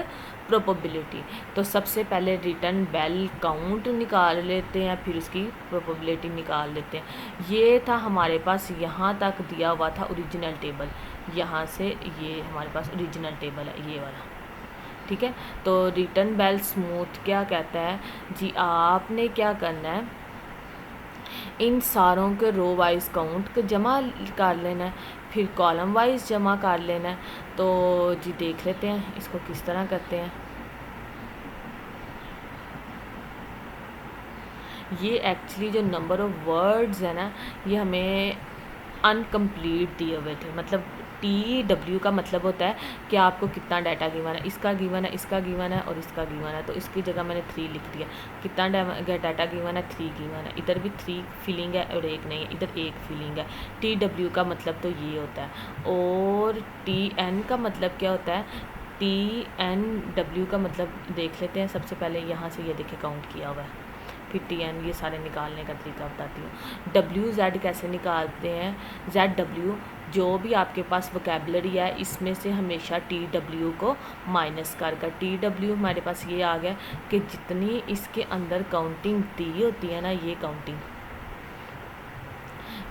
probability. तो सबसे पहले रिटर्न बेल काउंट निकाल लेते हैं, फिर उसकी प्रोबेबिलिटी निकाल लेते हैं। ये था हमारे पास, यहाँ तक दिया हुआ था ओरिजिनल टेबल, यहाँ से ये हमारे पास ओरिजिनल टेबल है ये वाला, ठीक है। तो रिटर्न बेल स्मूथ क्या कहता है जी, आपने क्या करना है, इन सारों के रो वाइज काउंट को जमा कर लेना है, फिर कॉलम वाइज जमा कर लेना है। तो जी देख लेते हैं इसको किस तरह करते हैं। ये एक्चुअली जो नंबर ऑफ वर्ड्स है ना, ये हमें अनकम्प्लीट दिए हुए थे। मतलब TW का मतलब होता है कि आपको कितना डाटा गिवन है, इसका गिवन है, इसका गिवन है और इसका गिवन है। तो इसकी जगह मैंने 3 लिख दिया। कितना डाटा गिवन है, 3 गिवन है। इधर भी 3 फिलिंग है और 1 नहीं है, इधर 1 फिलिंग है। TW का मतलब तो ये होता है। और TN का मतलब क्या होता है, TNW का मतलब देख लेते हैं। सबसे पहले यहाँ से ये देखिए काउंट किया हुआ है, फिर TN, ये सारे निकालने का तरीका बताती हूँ। WZ कैसे निकालते हैं, ZW जो भी आपके पास वोकेबलरी है इसमें से हमेशा TW को माइनस कर TW हमारे पास ये आ गया कि जितनी इसके अंदर काउंटिंग दी होती है ना, ये काउंटिंग,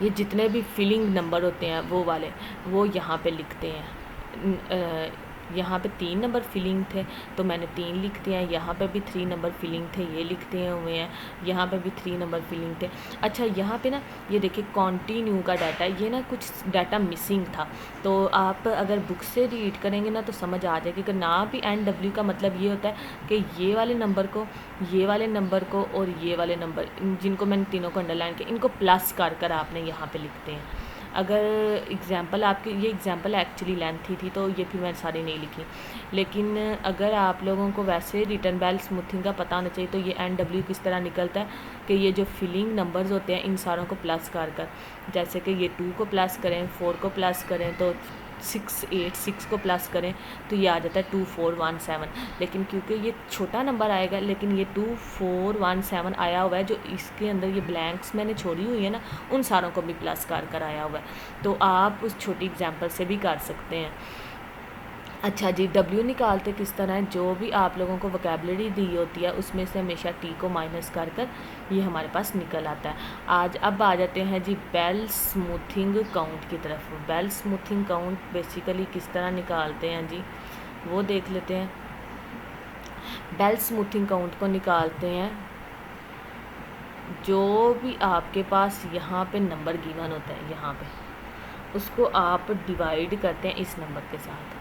ये जितने भी फिलिंग नंबर होते हैं वो वाले, वो यहाँ पे लिखते हैं। यहाँ पे 3 नंबर फिलिंग थे तो मैंने 3 लिख दिया है। यहाँ पे भी 3 नंबर फिलिंग थे, ये लिखते हुए हैं। यहाँ पे भी 3 नंबर फिलिंग थे। अच्छा यहाँ पे ना ये देखिए कॉन्टिन्यू का डाटा, ये ना कुछ डाटा मिसिंग था। तो आप अगर बुक से रीड करेंगे ना तो समझ आ जाएगी कि ना भी NW का मतलब ये होता है कि ये वाले नंबर को, ये वाले नंबर को और ये वाले नंबर, जिनको मैंने तीनों को अंडरलाइन किया, इनको प्लस कर आपने यहाँ पर लिखते हैं। अगर एग्ज़ाम्पल आपकी, ये एग्ज़ाम्पल एक्चुअली लेंथी थी तो ये फिर मैंने सारी नहीं लिखी, लेकिन अगर आप लोगों को वैसे रिटर्न बेल स्मूथिंग का पता होना चाहिए तो ये NW किस तरह निकलता है कि ये जो फिलिंग नंबर्स होते हैं इन सारों को प्लस कर जैसे कि ये 2 को प्लस करें, 4 को प्लस करें तो 6, 8, 6 को प्लस करें तो ये आ जाता है 2417। लेकिन क्योंकि ये छोटा नंबर आएगा, लेकिन ये 2417 आया हुआ है, जो इसके अंदर ये ब्लैंक्स मैंने छोड़ी हुई है ना, उन सारों को भी प्लस कर आया हुआ है। तो आप उस छोटी एग्जांपल से भी कर सकते हैं। अच्छा जी, W निकालते किस तरह है, जो भी आप लोगों को वोकेबलरी दी होती है उसमें से हमेशा T को माइनस कर ये हमारे पास निकल आता है। अब आ जाते हैं जी बेल स्मूथिंग काउंट की तरफ। बेल स्मूथिंग काउंट बेसिकली किस तरह निकालते हैं जी, वो देख लेते हैं। बेल स्मूथिंग काउंट को निकालते हैं, जो भी आपके पास यहाँ पे नंबर गिवन होता है, यहाँ पे उसको आप डिवाइड करते हैं इस नंबर के साथ,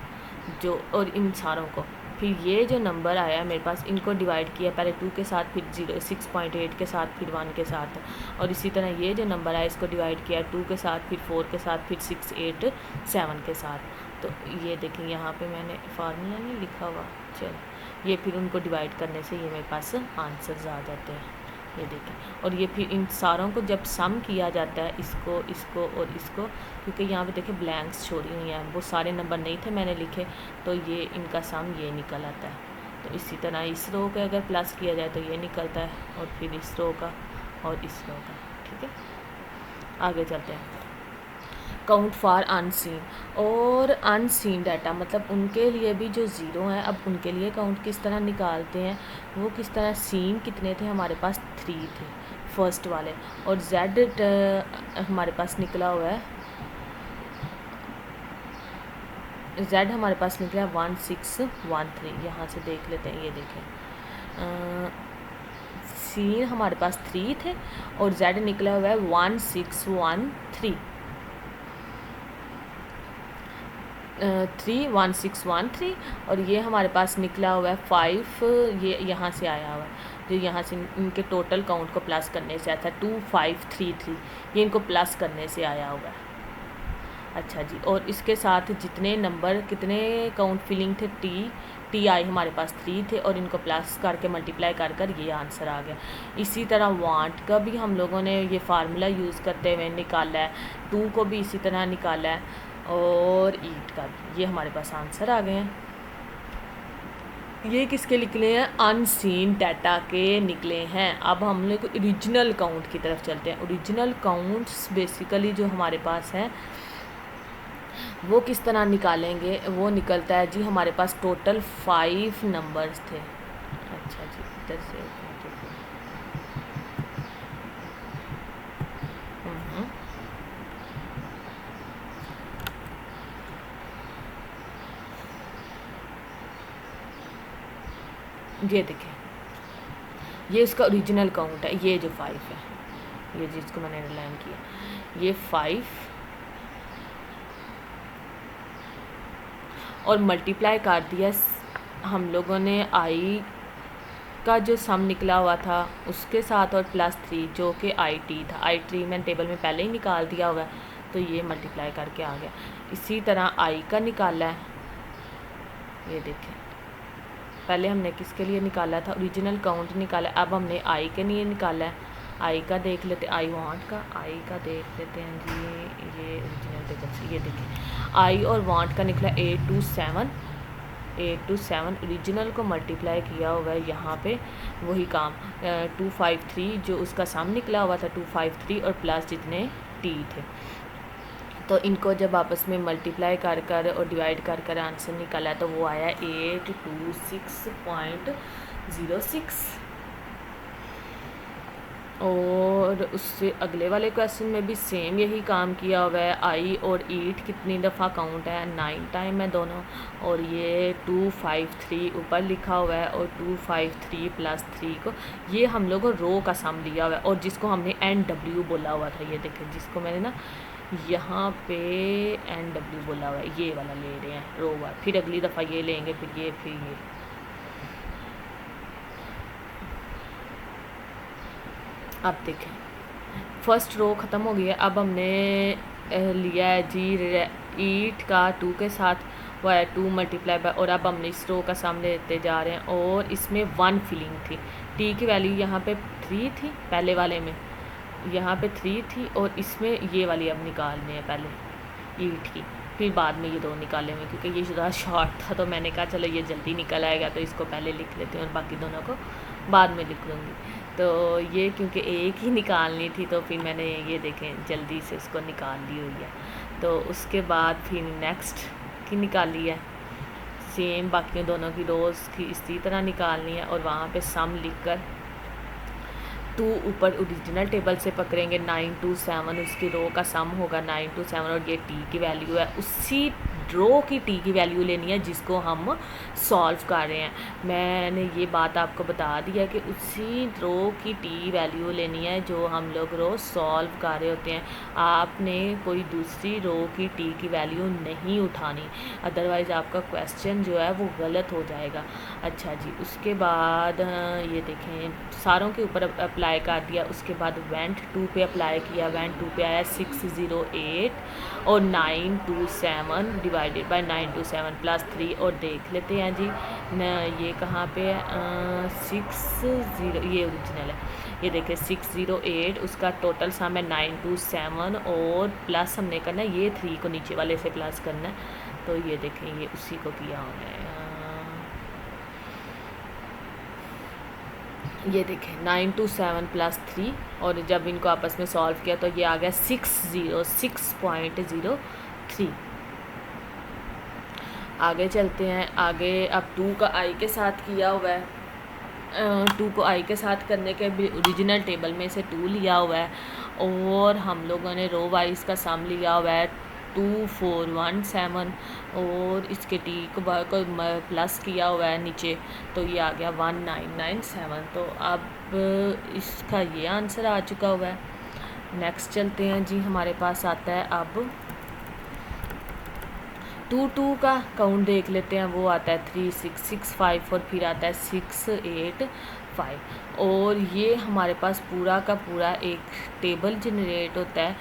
जो और इन सारों को, फिर ये जो नंबर आया मेरे पास इनको डिवाइड किया पहले 2 के साथ, फिर 6.8 के साथ, फिर 1 के साथ, और इसी तरह ये जो नंबर आया इसको डिवाइड किया 2 के साथ, फिर 4 के साथ, फिर 6, 8, 7 के साथ। तो ये देखें यहाँ पे मैंने फार्मूला नहीं लिखा हुआ, चलो ये फिर उनको डिवाइड करने से ये मेरे पास आंसर्स आ जाते हैं, ये देखें। और ये फिर इन सारों को जब सम किया जाता है, इसको और इसको, क्योंकि यहाँ पे देखें ब्लैंक्स छोड़ी हुई हैं, वो सारे नंबर नहीं थे मैंने लिखे, तो ये इनका सम ये निकल आता है। तो इसी तरह इस रो का अगर प्लस किया जाए तो ये निकलता है, और फिर इस रो का और इस रो का, ठीक है। आगे चलते हैं। काउंट फॉर अनसीन और अनसीन डाटा, मतलब उनके लिए भी जो ज़ीरो हैं, अब उनके लिए काउंट किस तरह निकालते हैं, वो किस तरह। सीन कितने थे हमारे पास, 3 थे, फर्स्ट वाले, और Z हमारे पास निकला हुआ है, Z हमारे पास निकला है 1613। यहाँ से देख लेते हैं, ये देखें C हमारे पास 3 थे और Z निकला हुआ है 1613, 31613, और ये हमारे पास निकला हुआ है 5, ये यहाँ से आया हुआ है, जो यहाँ से इनके टोटल काउंट को प्लस करने से आया था 2533, ये इनको प्लस करने से आया हुआ है। अच्छा जी, और इसके साथ जितने नंबर कितने काउंट फिलिंग थे, TI हमारे पास 3 थे, और इनको प्लस करके मल्टीप्लाई कर कर ये आंसर आ गया। इसी तरह वांट का भी हम लोगों ने ये फार्मूला यूज़ करते हुए निकाला है, 2 को भी इसी तरह निकाला है, और ईट का भी। ये हमारे पास आंसर आ गए हैं। ये किसके निकले हैं? अनसीन डाटा के निकले हैं। अब हम लोग ओरिजिनल काउंट की तरफ चलते हैं। ओरिजिनल काउंट्स बेसिकली जो हमारे पास है वो किस तरह निकालेंगे, वो निकलता है जी, हमारे पास टोटल 5 नंबर्स थे। अच्छा जी, इधर से ये देखें, ये इसका ओरिजिनल काउंट है, ये जो 5 है, ये जिसको मैंने अंडरलाइन किया, ये 5, और मल्टीप्लाई कर दिया हम लोगों ने आई का जो सम निकला हुआ था उसके साथ, और +3 जो कि IT था। IT मैंने टेबल में पहले ही निकाल दिया हुआ है, तो ये मल्टीप्लाई करके आ गया। इसी तरह I का निकाला है, ये देखें, पहले हमने किसके लिए निकाला था? ओरिजिनल काउंट निकाला। अब हमने I के लिए निकाला है। I का देख लेते, I वांट का, I का देख लेते हैं जी, ये ओरिजिनल टेबल से, ये देखें I और वांट का निकला 827, ओरिजिनल को मल्टीप्लाई किया हुआ है यहाँ पे, वही काम 253 जो उसका सम निकला हुआ था 253, और प्लस जितने T थे, तो इनको जब आपस में मल्टीप्लाई कर कर और डिवाइड कर कर आंसर निकाला तो वो आया 826.06। और उससे अगले वाले क्वेश्चन में भी सेम यही काम किया हुआ है। आई और ईट कितनी दफ़ा काउंट है? 9 टाइम है दोनों, और ये 253 ऊपर लिखा हुआ है, और 253 + 3 को ये हम लोग रो का सम लिया हुआ है, और जिसको हमने NW बोला हुआ था, ये देखें जिसको मैंने ना यहाँ पे NW बोला हुआ है, ये वाला ले रहे हैं रो वाला, फिर अगली दफ़ा ये लेंगे, फिर ये। अब देखें फर्स्ट रो ख़त्म हो गई है। अब हमने लिया है जी ईट का 2 के साथ, वो है 2 मल्टीप्लाई बाय, और अब हमने इस रो का सामने लेते जा रहे हैं, और इसमें 1 फिलिंग थी। T की वैल्यू यहाँ पे 3 थी, पहले वाले में यहाँ पे 3 थी, और इसमें ये वाली अब निकालनी है पहले ईट की, फिर बाद में ये 2 निकाले हुए, क्योंकि ये ज़रा शॉर्ट था तो मैंने कहा चलो ये जल्दी निकल आएगा तो इसको पहले लिख लेते हैं और बाकी दोनों को बाद में लिख लूँगी। तो ये क्योंकि एक ही निकालनी थी तो फिर मैंने ये देखें जल्दी से उसको निकाल ली हुई है। तो उसके बाद फिर नेक्स्ट की निकाली है, सेम बाकी दोनों की रोज़ की इसी तरह निकालनी है, और वहाँ पे सम लिख कर 2 ऊपर ओरिजिनल टेबल से पकड़ेंगे, 927 उसकी रो का सम होगा 927, और ये T की वैल्यू है, उसी रो की T की वैल्यू लेनी है जिसको हम सॉल्व कर रहे हैं। मैंने ये बात आपको बता दी है कि उसी रो की T वैल्यू लेनी है जो हम लोग रो सॉल्व कर रहे होते हैं। आपने कोई दूसरी रो की T की वैल्यू नहीं उठानी, अदरवाइज़ आपका क्वेश्चन जो है वो गलत हो जाएगा। अच्छा जी, उसके बाद ये देखें सारों के ऊपर अप्लाई कर दिया, उसके बाद वेंट 2 पे अप्लाई किया, वेंट 2 पे आया 608 और 927 डिवाइडेड बाय 927 + 3, और देख लेते हैं जी न ये कहाँ पे है 60, ये ओरिजिनल है, ये देखें 608 उसका टोटल सम है 927, और प्लस हमने करना है ये 3 को नीचे वाले से प्लस करना है, तो ये देखें ये उसी को किया हमने, ये देखें 927 + 3, और जब इनको आपस में सॉल्व किया तो ये आ गया 606.03। आगे चलते हैं, आगे अब 2 का I के साथ किया हुआ है, 2 को आई के साथ करने के ओरिजिनल टेबल में से 2 लिया हुआ है, और हम लोगों ने रो वाइज का सम लिया हुआ है 2417, और इसके टी को प्लस किया हुआ है नीचे, तो ये आ गया 1997। तो अब इसका ये आंसर आ चुका हुआ है। नेक्स्ट चलते हैं जी, हमारे पास आता है अब 2 का काउंट देख लेते हैं। वो आता है 3665 और फिर आता है 685, और ये हमारे पास पूरा का पूरा एक टेबल जनरेट होता है,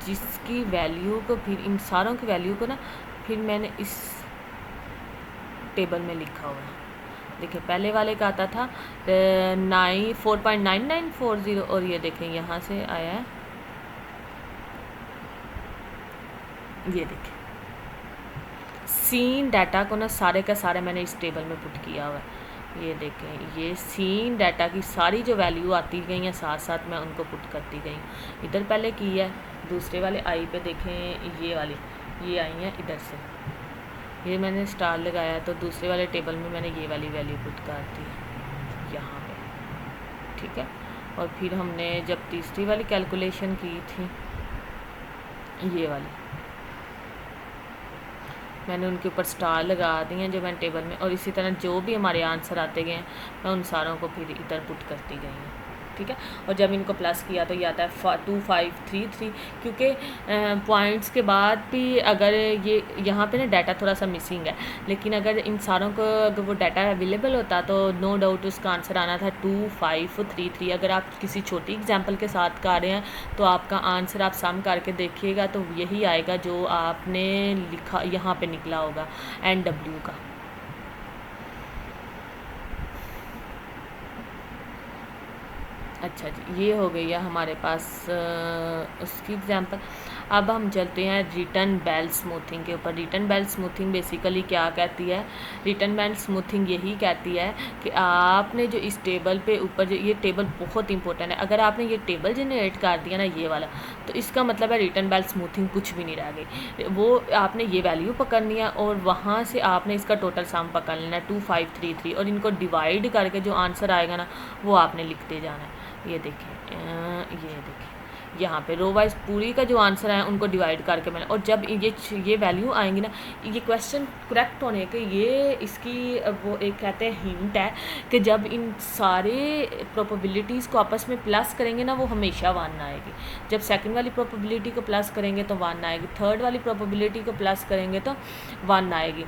जिसकी वैल्यू को फिर इन सारों की वैल्यू को ना फिर मैंने इस टेबल में लिखा हुआ है। देखिए पहले वाले का आता था 4.9940, और ये देखें यहाँ से आया है, ये देखें सीन डाटा को ना सारे का सारे मैंने इस टेबल में पुट किया हुआ है। ये देखें ये सीन डाटा की सारी जो वैल्यू आती गई हैं साथ साथ मैं उनको पुट करती गई। इधर पहले की है, दूसरे वाले आई पे देखें ये वाली ये आई हैं इधर से, ये मैंने स्टार लगाया तो दूसरे वाले टेबल में मैंने ये वाली वैल्यू पुट कर दी यहाँ पे, ठीक है। और फिर हमने जब तीसरी वाली कैलकुलेशन की थी ये वाली, मैंने उनके ऊपर स्टार लगा दिए हैं जो मैंने टेबल में, और इसी तरह जो भी हमारे आंसर आते गए हैं मैं उन सारों को फिर इधर पुट करती गई हूँ, ठीक है। और जब इनको प्लस किया तो ये आता है 2533, क्योंकि पॉइंट्स के बाद भी अगर ये यहाँ पे ना डाटा थोड़ा सा मिसिंग है, लेकिन अगर इन सारों को अगर वो डाटा अवेलेबल होता तो नो डाउट उसका आंसर आना था 2533। अगर आप किसी छोटी एग्जांपल के साथ कर रहे हैं तो आपका आंसर आप सम करके देखिएगा तो यही आएगा जो आपने लिखा यहाँ पे निकला होगा NW का। अच्छा जी, ये हो गई है हमारे पास उसकी एग्जांपल। अब हम चलते हैं रिटर्न बेल स्मूथिंग के ऊपर। रिटर्न बेल स्मूथिंग बेसिकली क्या कहती है? रिटर्न बेल स्मूथिंग यही कहती है कि आपने जो इस टेबल पे ऊपर जो ये टेबल बहुत इंपॉर्टेंट है, अगर आपने ये टेबल जनरेट कर दिया ना ये वाला, तो इसका मतलब है रिटर्न बेल स्मूथिंग कुछ भी नहीं रह गई। वो आपने ये वैल्यू पकड़नी है और वहाँ से आपने इसका टोटल सम पकड़ लेना है 2533, और इनको डिवाइड करके जो आंसर आएगा ना वो आपने लिखते जाना है। ये देखें यहाँ पे रो वाइज पूरी का जो आंसर है उनको डिवाइड करके मैंने, और जब ये वैल्यू आएंगी ना, ये क्वेश्चन करेक्ट होने के ये इसकी वो एक कहते हैं हिंट है कि जब इन सारे प्रोबेबिलिटीज़ को आपस में प्लस करेंगे ना वो हमेशा 1 आएगी। जब सेकंड वाली प्रोबेबिलिटी को प्लस करेंगे तो 1 आएगी, थर्ड वाली प्रोबेबिलिटी को प्लस करेंगे तो 1 आएगी।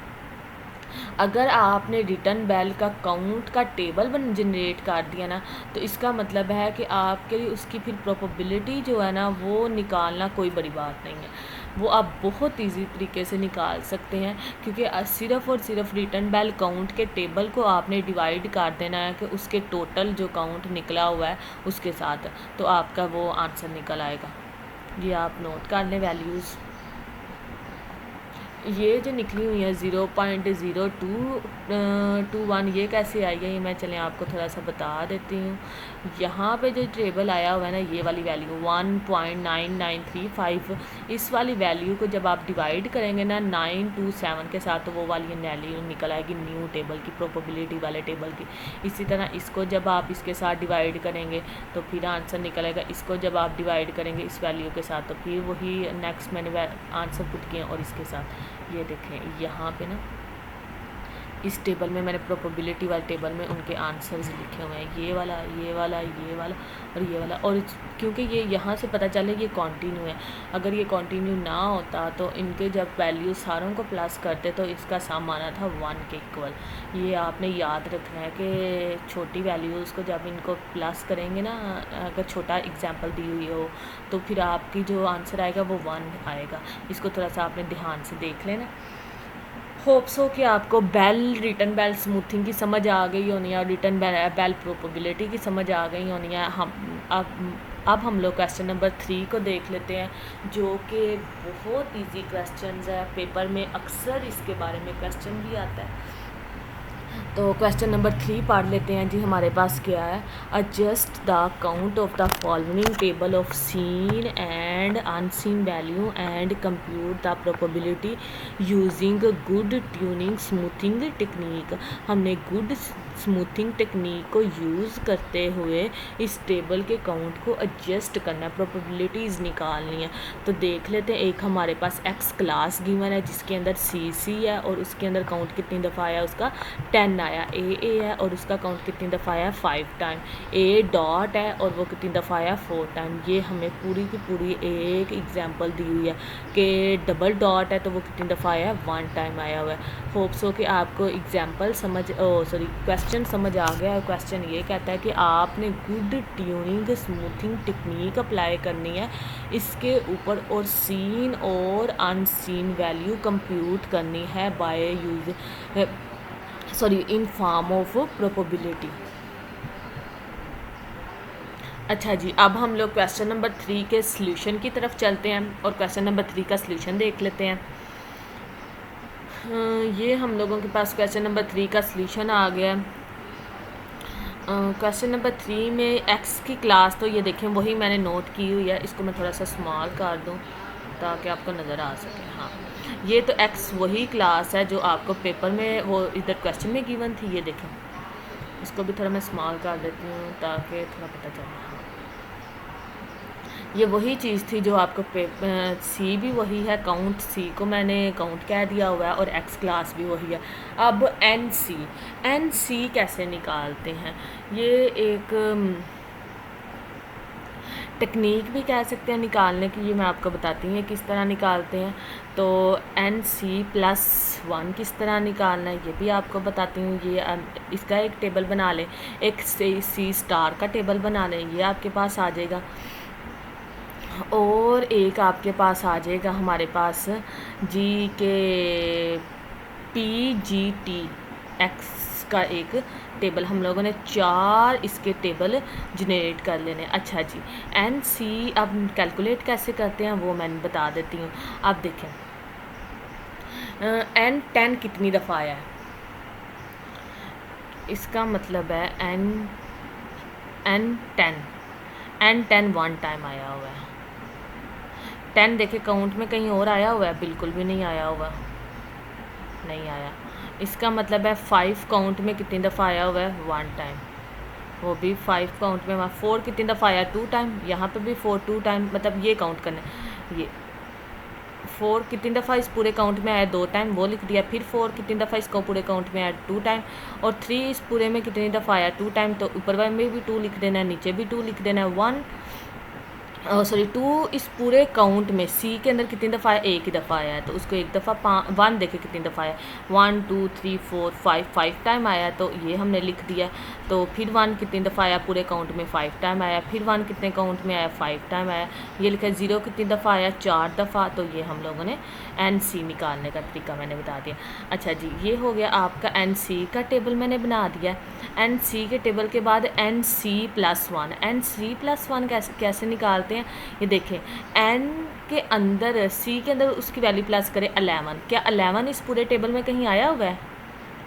अगर आपने रिटर्न बेल का काउंट का टेबल जनरेट कर दिया ना तो इसका मतलब है कि आपके लिए उसकी फिर प्रोबेबिलिटी जो है ना वो निकालना कोई बड़ी बात नहीं है, वो आप बहुत इजी तरीके से निकाल सकते हैं, क्योंकि सिर्फ़ और सिर्फ रिटर्न बेल काउंट के टेबल को आपने डिवाइड कर देना है कि उसके टोटल जो काउंट निकला हुआ है उसके साथ, तो आपका वो आंसर निकल आएगा। ये आप नोट कर लें वैल्यूज़। ये जो निकली हुई है 0.0221 ये कैसे आई है ये मैं चलें आपको थोड़ा सा बता देती हूँ। यहाँ पे जो टेबल आया हुआ है ना ये वाली वैल्यू 1.9935, इस वाली वैल्यू को जब आप डिवाइड करेंगे ना 927 के साथ तो वो वाली वैल्यू निकल आएगी न्यू टेबल की, प्रोबेबिलिटी वाले टेबल की। इसी तरह इसको जब आप इसके साथ डिवाइड करेंगे तो फिर आंसर निकलेगा, इसको जब आप डिवाइड करेंगे इस वैल्यू के साथ तो फिर वही नेक्स्ट मैंने आंसर पुट किए और इसके साथ। ये देखें यहाँ पे ना इस टेबल में मैंने प्रोबेबिलिटी वाले टेबल में उनके आंसर्स लिखे हुए हैं, ये वाला ये वाला ये वाला और ये वाला। और क्योंकि ये यहाँ से पता चले ये कंटिन्यू है, अगर ये कंटिन्यू ना होता तो इनके जब वैल्यू सारों को प्लस करते तो इसका सम आना था 1 के इक्वल। ये आपने याद रखना है कि छोटी वैल्यूज़ को जब इनको प्लस करेंगे ना, अगर छोटा एग्जाम्पल दी हुई हो तो फिर आपकी जो आंसर आएगा वो 1 आएगा। इसको थोड़ा सा आपने ध्यान से देख लेना। होप्स हो कि आपको रिटर्न बेल स्मूथिंग की समझ आ गई होनी है और रिटर्न बेल प्रोबेबिलिटी की समझ आ गई होनी है। अब हम लोग क्वेश्चन नंबर 3 को देख लेते हैं, जो कि बहुत इजी क्वेश्चंस है, पेपर में अक्सर इसके बारे में क्वेश्चन भी आता है। तो क्वेश्चन नंबर 3 पढ़ लेते हैं जी। हमारे पास क्या है? Adjust the count of the following table of seen and unseen value and compute the probability using Good Turing smoothing technique. हमने गुड स्मूथिंग टेक्निक को यूज़ करते हुए इस टेबल के काउंट को एडजस्ट करना है, प्रोबेबिलिटीज़ निकालनी है। तो देख लेते हैं, एक हमारे पास एक्स क्लास गिवन है जिसके अंदर सी है और उसके अंदर काउंट कितनी दफ़ा आया, उसका 10 आया। ए है और उसका काउंट कितनी दफ़ा आया, 5 टाइम। ए डॉट है और वो कितनी दफ़ा आया, 4 टाइम। ये हमें पूरी की पूरी एक एग्जांपल दी हुई है कि डबल डॉट है तो वो कितनी दफ़ा आया, 1 टाइम आया हुआ है। होप्स हो कि आपको एग्जांपल क्वेश्चन समझ आ गया है। क्वेश्चन ये कहता है कि आपने good Turing smoothing technique apply करनी है इसके ऊपर और सीन और अनसीन वैल्यू कंप्यूट करनी है by use in form of probability. अच्छा जी, अब हम लोग क्वेश्चन नंबर 3 के सॉल्यूशन की तरफ चलते हैं और क्वेश्चन नंबर 3 का सॉल्यूशन देख लेते हैं। ये हम लोगों के पास क्वेश्चन नंबर 3 का सॉल्यूशन आ गया है। क्वेश्चन नंबर 3 में एक्स की क्लास, तो ये देखें वही मैंने नोट की हुई है, इसको मैं थोड़ा सा स्मॉल कर दूं ताकि आपको नज़र आ सके। हाँ, ये तो एक्स वही क्लास है जो आपको पेपर में वो इधर क्वेश्चन में गिवन थी। ये देखें, इसको भी थोड़ा मैं स्मॉल कर देती हूँ ताकि थोड़ा पता चले। ये वही चीज़ थी जो आपको सी भी वही है, काउंट सी को मैंने काउंट कह दिया हुआ है और एक्स क्लास भी वही है। अब एन सी कैसे निकालते हैं, ये एक टेक्निक भी कह सकते हैं निकालने की। ये मैं आपको बताती हूँ किस तरह निकालते हैं। तो एन सी प्लस 1 किस तरह निकालना है ये भी आपको बताती हूँ। ये इसका एक टेबल बना लें, एक सी स्टार का टेबल बना लें, ये आपके पास आ जाएगा। और एक आपके पास आ जाएगा हमारे पास जी के पी जी टी एक्स का एक टेबल। हम लोगों ने 4 इसके टेबल जनरेट कर लेने। अच्छा जी, एन सी अब कैलकुलेट कैसे करते हैं वो मैं बता देती हूँ। आप देखें, एन 10 कितनी दफ़ा आया है, इसका मतलब है एन 10 1 टाइम आया हुआ है। 10 देखे काउंट में कहीं और आया हुआ है, बिल्कुल भी नहीं आया हुआ, नहीं आया। इसका मतलब है 5 काउंट में कितनी दफ़ा आया हुआ है, 1 टाइम, वो भी 5 काउंट में। 4 कितनी दफ़ा आया, 2 टाइम, यहाँ पे भी 4 2 टाइम, मतलब ये काउंट करना है। ये 4 कितनी दफ़ा इस पूरे काउंट में आया, 2 टाइम, वो लिख दिया। फिर 4 कितनी दफ़ा इसको पूरे काउंट में आया, 2 टाइम। और 3 इस पूरे में कितनी दफ़ा आया, 2 टाइम। तो ऊपर वाले में भी 2 लिख देना है, नीचे भी 2 लिख देना है। 2 इस पूरे काउंट में सी के अंदर कितनी दफ़ा आया, एक ही दफ़ा आया है, तो उसको एक दफ़ा 1 देखे कितनी दफ़ा आया, 1 2 3 4 5 टाइम आया, तो ये हमने लिख दिया। तो फिर 1 कितनी दफ़ा आया, पूरे काउंट में 5 टाइम आया। फिर 1 कितने काउंट में आया, 5 टाइम आया। ये लिखा है 0 कितनी दफ़ा आया, 4 दफ़ा। तो ये हम लोगों ने एन सी निकालने का तरीका मैंने बता दिया। अच्छा जी, ये हो गया आपका एन सी का टेबल मैंने बना दिया। एन सी के टेबल के बाद एन सी प्लस 1 कैसे निकालते हैं, ये देखें। एन के अंदर सी के अंदर उसकी वैल्यू प्लस करें 11। क्या 11 इस पूरे टेबल में कहीं आया हुआ है,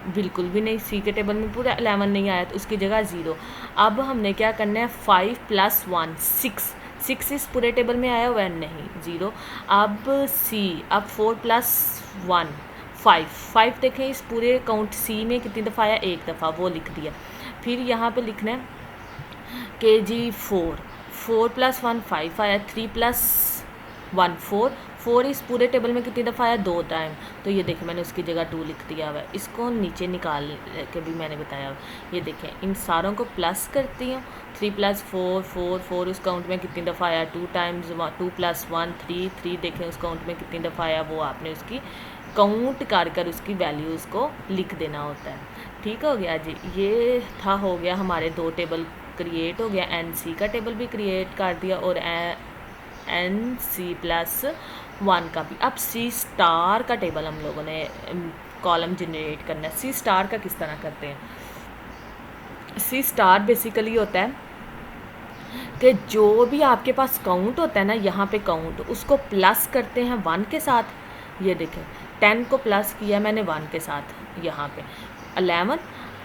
बिल्कुल भी नहीं। सी के टेबल में पूरा 11 नहीं आया, तो उसकी जगह 0। अब हमने क्या करना है, 5 + 1 6 इस पूरे टेबल में आया हुआ है, नहीं, 0। अब सी, अब 4 + 1 5 देखें इस पूरे काउंट सी में कितनी दफ़ा आया, एक दफ़ा, वो लिख दिया। फिर यहाँ पे लिखना है के जी 4 + 1 5 आया, 3 + 1 4 इस पूरे टेबल में कितनी दफ़ा आया, 2 टाइम। तो ये देखें मैंने उसकी जगह 2 लिख दिया हुआ है। इसको नीचे निकाल के भी मैंने बताया हुआ। ये देखें, इन सारों को प्लस करती हूँ। 3 + 4 उस काउंट में कितनी दफ़ा आया, 2 टाइम्स। 2 + 1 3 देखें उस काउंट में कितनी दफ़ा आया, वो आपने उसकी काउंट कर उसकी वैल्यूज़ को लिख देना होता है। ठीक हो गया जी, ये हो गया हमारे 2 टेबल क्रिएट हो गया। एन सी का टेबल भी क्रिएट कर दिया और एन सी प्लस 1 का भी। अब सी स्टार का टेबल हम लोगों ने कॉलम जनरेट करना है। सी स्टार का किस तरह करते हैं, सी स्टार बेसिकली होता है कि जो भी आपके पास काउंट होता है ना, यहाँ पे काउंट, उसको प्लस करते हैं 1 के साथ। ये देखें, 10 को प्लस किया मैंने 1 के साथ, यहाँ पे 11,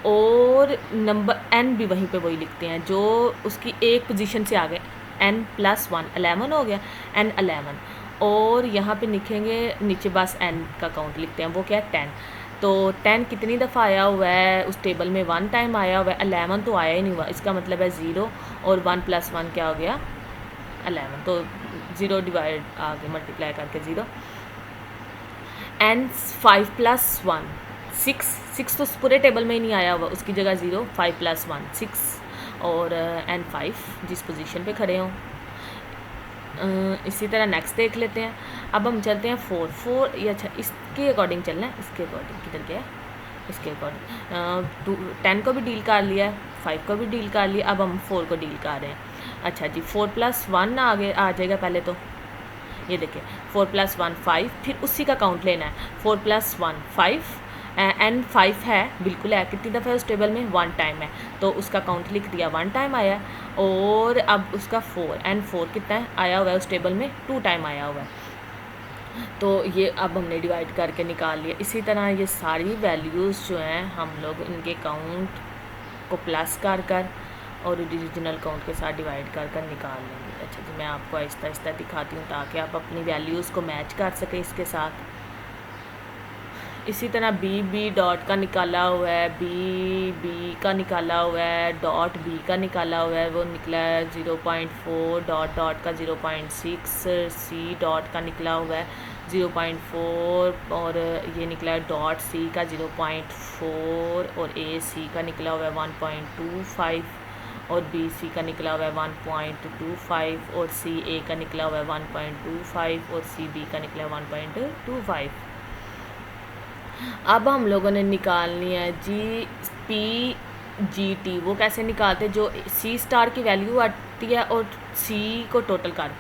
और नंबर एन भी वहीं पे वही लिखते हैं जो उसकी एक पोजीशन से आ गए। n + 1 11 हो गया, n 11। और यहाँ पे लिखेंगे नीचे बस n का काउंट लिखते हैं, वो क्या है, तो 10 कितनी दफ़ा आया हुआ है उस टेबल में, 1 टाइम आया हुआ है। 11 तो आया ही नहीं हुआ, इसका मतलब है 0 और 1 + 1 क्या हो गया 11, तो 0 डिवाइड आगे मल्टीप्लाई करके 0। एन 5 + 1 6 तो पूरे टेबल में ही नहीं आया हुआ, उसकी जगह 0, 5 + 1 6 और एन 5 जिस पोजीशन पे खड़े हों। इसी तरह नेक्स्ट देख लेते हैं। अब हम चलते हैं 4 ये अच्छा इसके अकॉर्डिंग चलना है, इसके अकॉर्डिंग किधर गया है, इसके अकॉर्डिंग 10 को भी डील कर लिया है, 5 को भी डील कर लिया, अब हम 4 को डील कर रहे हैं। अच्छा जी 4 + 1 आगे आ जाएगा पहले, तो ये देखिए 4 + 1 5, फिर उसी का काउंट लेना है। 4 + 1 5 एन 5 है, बिल्कुल है, कितनी दफ़ा है उस टेबल में 1 टाइम है, तो उसका काउंट लिख दिया 1 टाइम आया। और अब उसका 4 एन 4 कितना है आया हुआ है उस टेबल में 2 टाइम आया हुआ है, तो ये अब हमने डिवाइड करके निकाल लिया। इसी तरह ये सारी वैल्यूज़ जो हैं हम लोग इनके काउंट को प्लस कर और ओरिजिनल काउंट के साथ डिवाइड कर निकाल लेंगे। अच्छा जी मैं आपको आहिस्ता आहिस्ता दिखाती हूँ ताकि आप अपनी वैल्यूज़ को मैच कर सकें इसके साथ। इसी तरह बी डॉट का निकाला हुआ है, बी का निकाला हुआ है, डॉट बी का निकाला हुआ है, वो निकला है 0.4, डॉट का 0.6, सी डॉट का निकला हुआ है 0.4 और ये निकला है डॉट सी का 0.4 और ए सी का निकला हुआ है 1.25 और बी सी का निकला हुआ है 1.25 और सी ए का निकला हुआ है 1.25 और सी बी का निकला है 1.25। अब हम लोगों ने निकालनी है GPGT। वो कैसे निकालते हैं, जो C स्टार की वैल्यू आती है और C को टोटल कर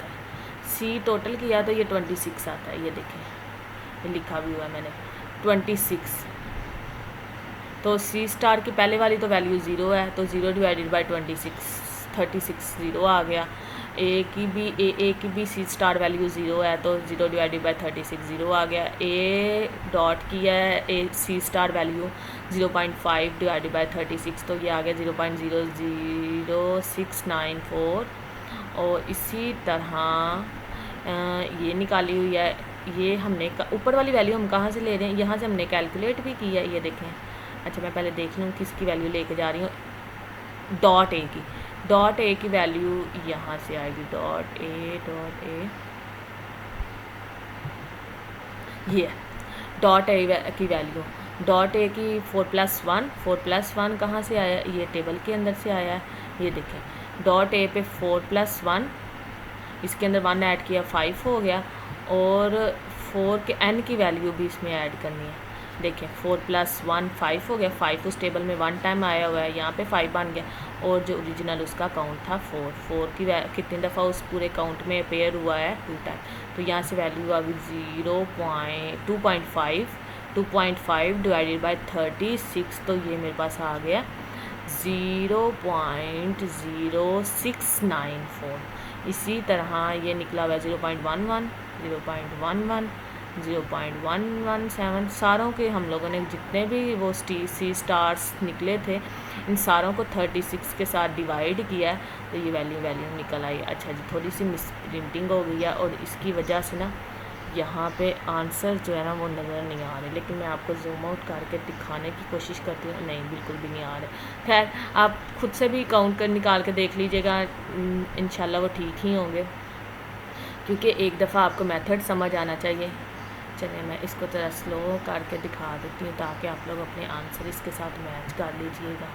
C टोटल किया तो ये 26 आता है, ये देखें ये लिखा भी हुआ है मैंने 26। तो C स्टार की पहले वाली तो वैल्यू 0 है, तो 0 डिवाइडेड बाई 36 0 आ गया। ए की भी C स्टार वैल्यू 0 है, तो 0 डिवाइडेड बाई 36 0 आ गया। ए डॉट की है ए C star value 0.5 divided by 36, तो ये आ गया 0.00694। और इसी तरह ये निकाली हुई है, ये हमने ऊपर वाली वैल्यू हम कहाँ से ले रहे हैं, यहाँ से हमने कैलकुलेट भी की है, ये देखें। अच्छा मैं पहले देख लूँ किसकी वैल्यू लेके जा रही हूँ, डॉट ए की वैल्यू यहाँ से आएगी, डॉट ए ये डॉट ए की वैल्यू, डॉट ए की 4 + 1 कहाँ से आया, ये टेबल के अंदर से आया है, ये देखें डॉट ए पे 4 + 1, इसके अंदर 1 ऐड किया 5 हो गया, और 4 के n की वैल्यू भी इसमें ऐड करनी है। देखें 4 + 1 5 हो गया, 5 उस टेबल में 1 टाइम आया हुआ है, यहाँ पे 5 बन गया, और जो ओरिजिनल उसका काउंट था 4 की कितनी दफ़ा उस पूरे काउंट में अपेयर हुआ है 2 टाइम, तो यहाँ से वैल्यू आ गई 2.5 डिवाइडेड बाई 36, तो ये मेरे पास आ गया 0.0694। इसी तरह ये निकला हुआ है 0.11 0.117। सारों के हम लोगों ने जितने भी वो C स्टार्स निकले थे इन सारों को 36 के साथ डिवाइड किया है, तो ये वैल्यू निकल आई। अच्छा जी थोड़ी सी मिस प्रिंटिंग हो गई है और इसकी वजह से ना यहाँ पे आंसर जो है ना वो नज़र नहीं आ रहे, लेकिन मैं आपको जूम आउट करके दिखाने की कोशिश करती हूँ, नहीं बिल्कुल भी नहीं आ रहे। खैर आप खुद से भी काउंट कर निकाल के देख लीजिएगा, इंशाल्लाह वो ठीक ही होंगे, क्योंकि एक दफ़ा आपको मेथड समझ आना चाहिए। चलिए मैं इसको ज़रा स्लो करके दिखा देती हूँ ताकि आप लोग अपने आंसर इसके साथ मैच कर लीजिएगा।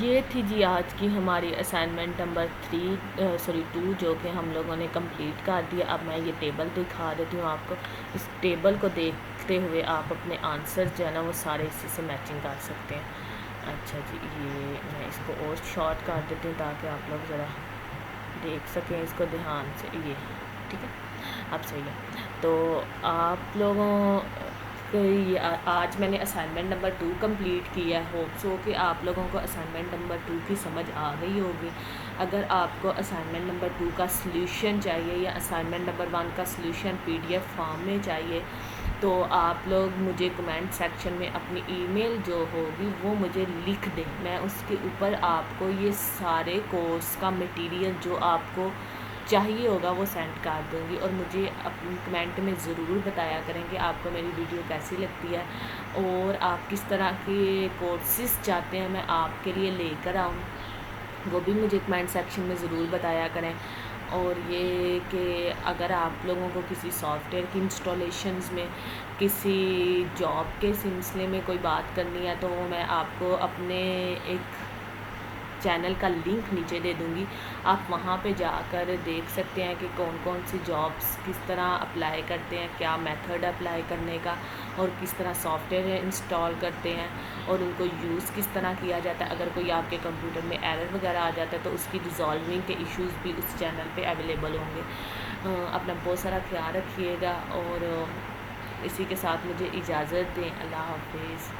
ये थी जी आज की हमारी असाइनमेंट नंबर 2 जो कि हम लोगों ने कंप्लीट कर दिया। अब मैं ये टेबल दिखा देती हूँ आपको, इस टेबल को देखते हुए आप अपने आंसर जो है ना वो सारे इसी से मैचिंग कर सकते हैं। अच्छा जी ये मैं इसको और शॉर्ट कर देती हूँ ताकि आप लोग ज़रा देख सकें इसको ध्यान से, ये ठीक है अब सही है। तो आप लोगों तो ये आज मैंने असाइनमेंट नंबर 2 कंप्लीट किया है। होप सो कि आप लोगों को असाइनमेंट नंबर 2 की समझ आ गई होगी। अगर आपको असाइनमेंट नंबर 2 का सल्यूशन चाहिए या असाइनमेंट नंबर 1 का सल्यूशन PDF फॉर्म में चाहिए, तो आप लोग मुझे कमेंट सेक्शन में अपनी ईमेल जो होगी वो मुझे लिख दें। मैं उसके ऊपर आपको ये सारे कोर्स का मटेरियल जो आपको चाहिए होगा वो सेंड कर दूँगी, और मुझे अपनी कमेंट में ज़रूर बताया करें कि आपको मेरी वीडियो कैसी लगती है और आप किस तरह के कोर्सेज़ चाहते हैं मैं आपके लिए लेकर आऊँ, वो भी मुझे कमेंट सेक्शन में ज़रूर बताया करें। और ये कि अगर आप लोगों को किसी सॉफ्टवेयर की इंस्टॉलेशंस में किसी जॉब के सिलसिले में कोई बात करनी है, तो वो मैं आपको अपने एक चैनल का लिंक नीचे दे दूँगी। आप वहाँ पे जाकर देख सकते हैं कि कौन कौन सी जॉब्स किस तरह अप्लाई करते हैं, क्या मेथड अप्लाई करने का, और किस तरह सॉफ्टवेयर इंस्टॉल करते हैं और उनको यूज़ किस तरह किया जाता है। अगर कोई आपके कंप्यूटर में एरर वगैरह आ जाता है तो उसकी रिजॉल्विंग के इश्यूज़ भी उस चैनल पे अवेलेबल होंगे। अपना बहुत सारा ख्याल रखिएगा और इसी के साथ मुझे इजाज़त दें। अल्लाह हाफिज़।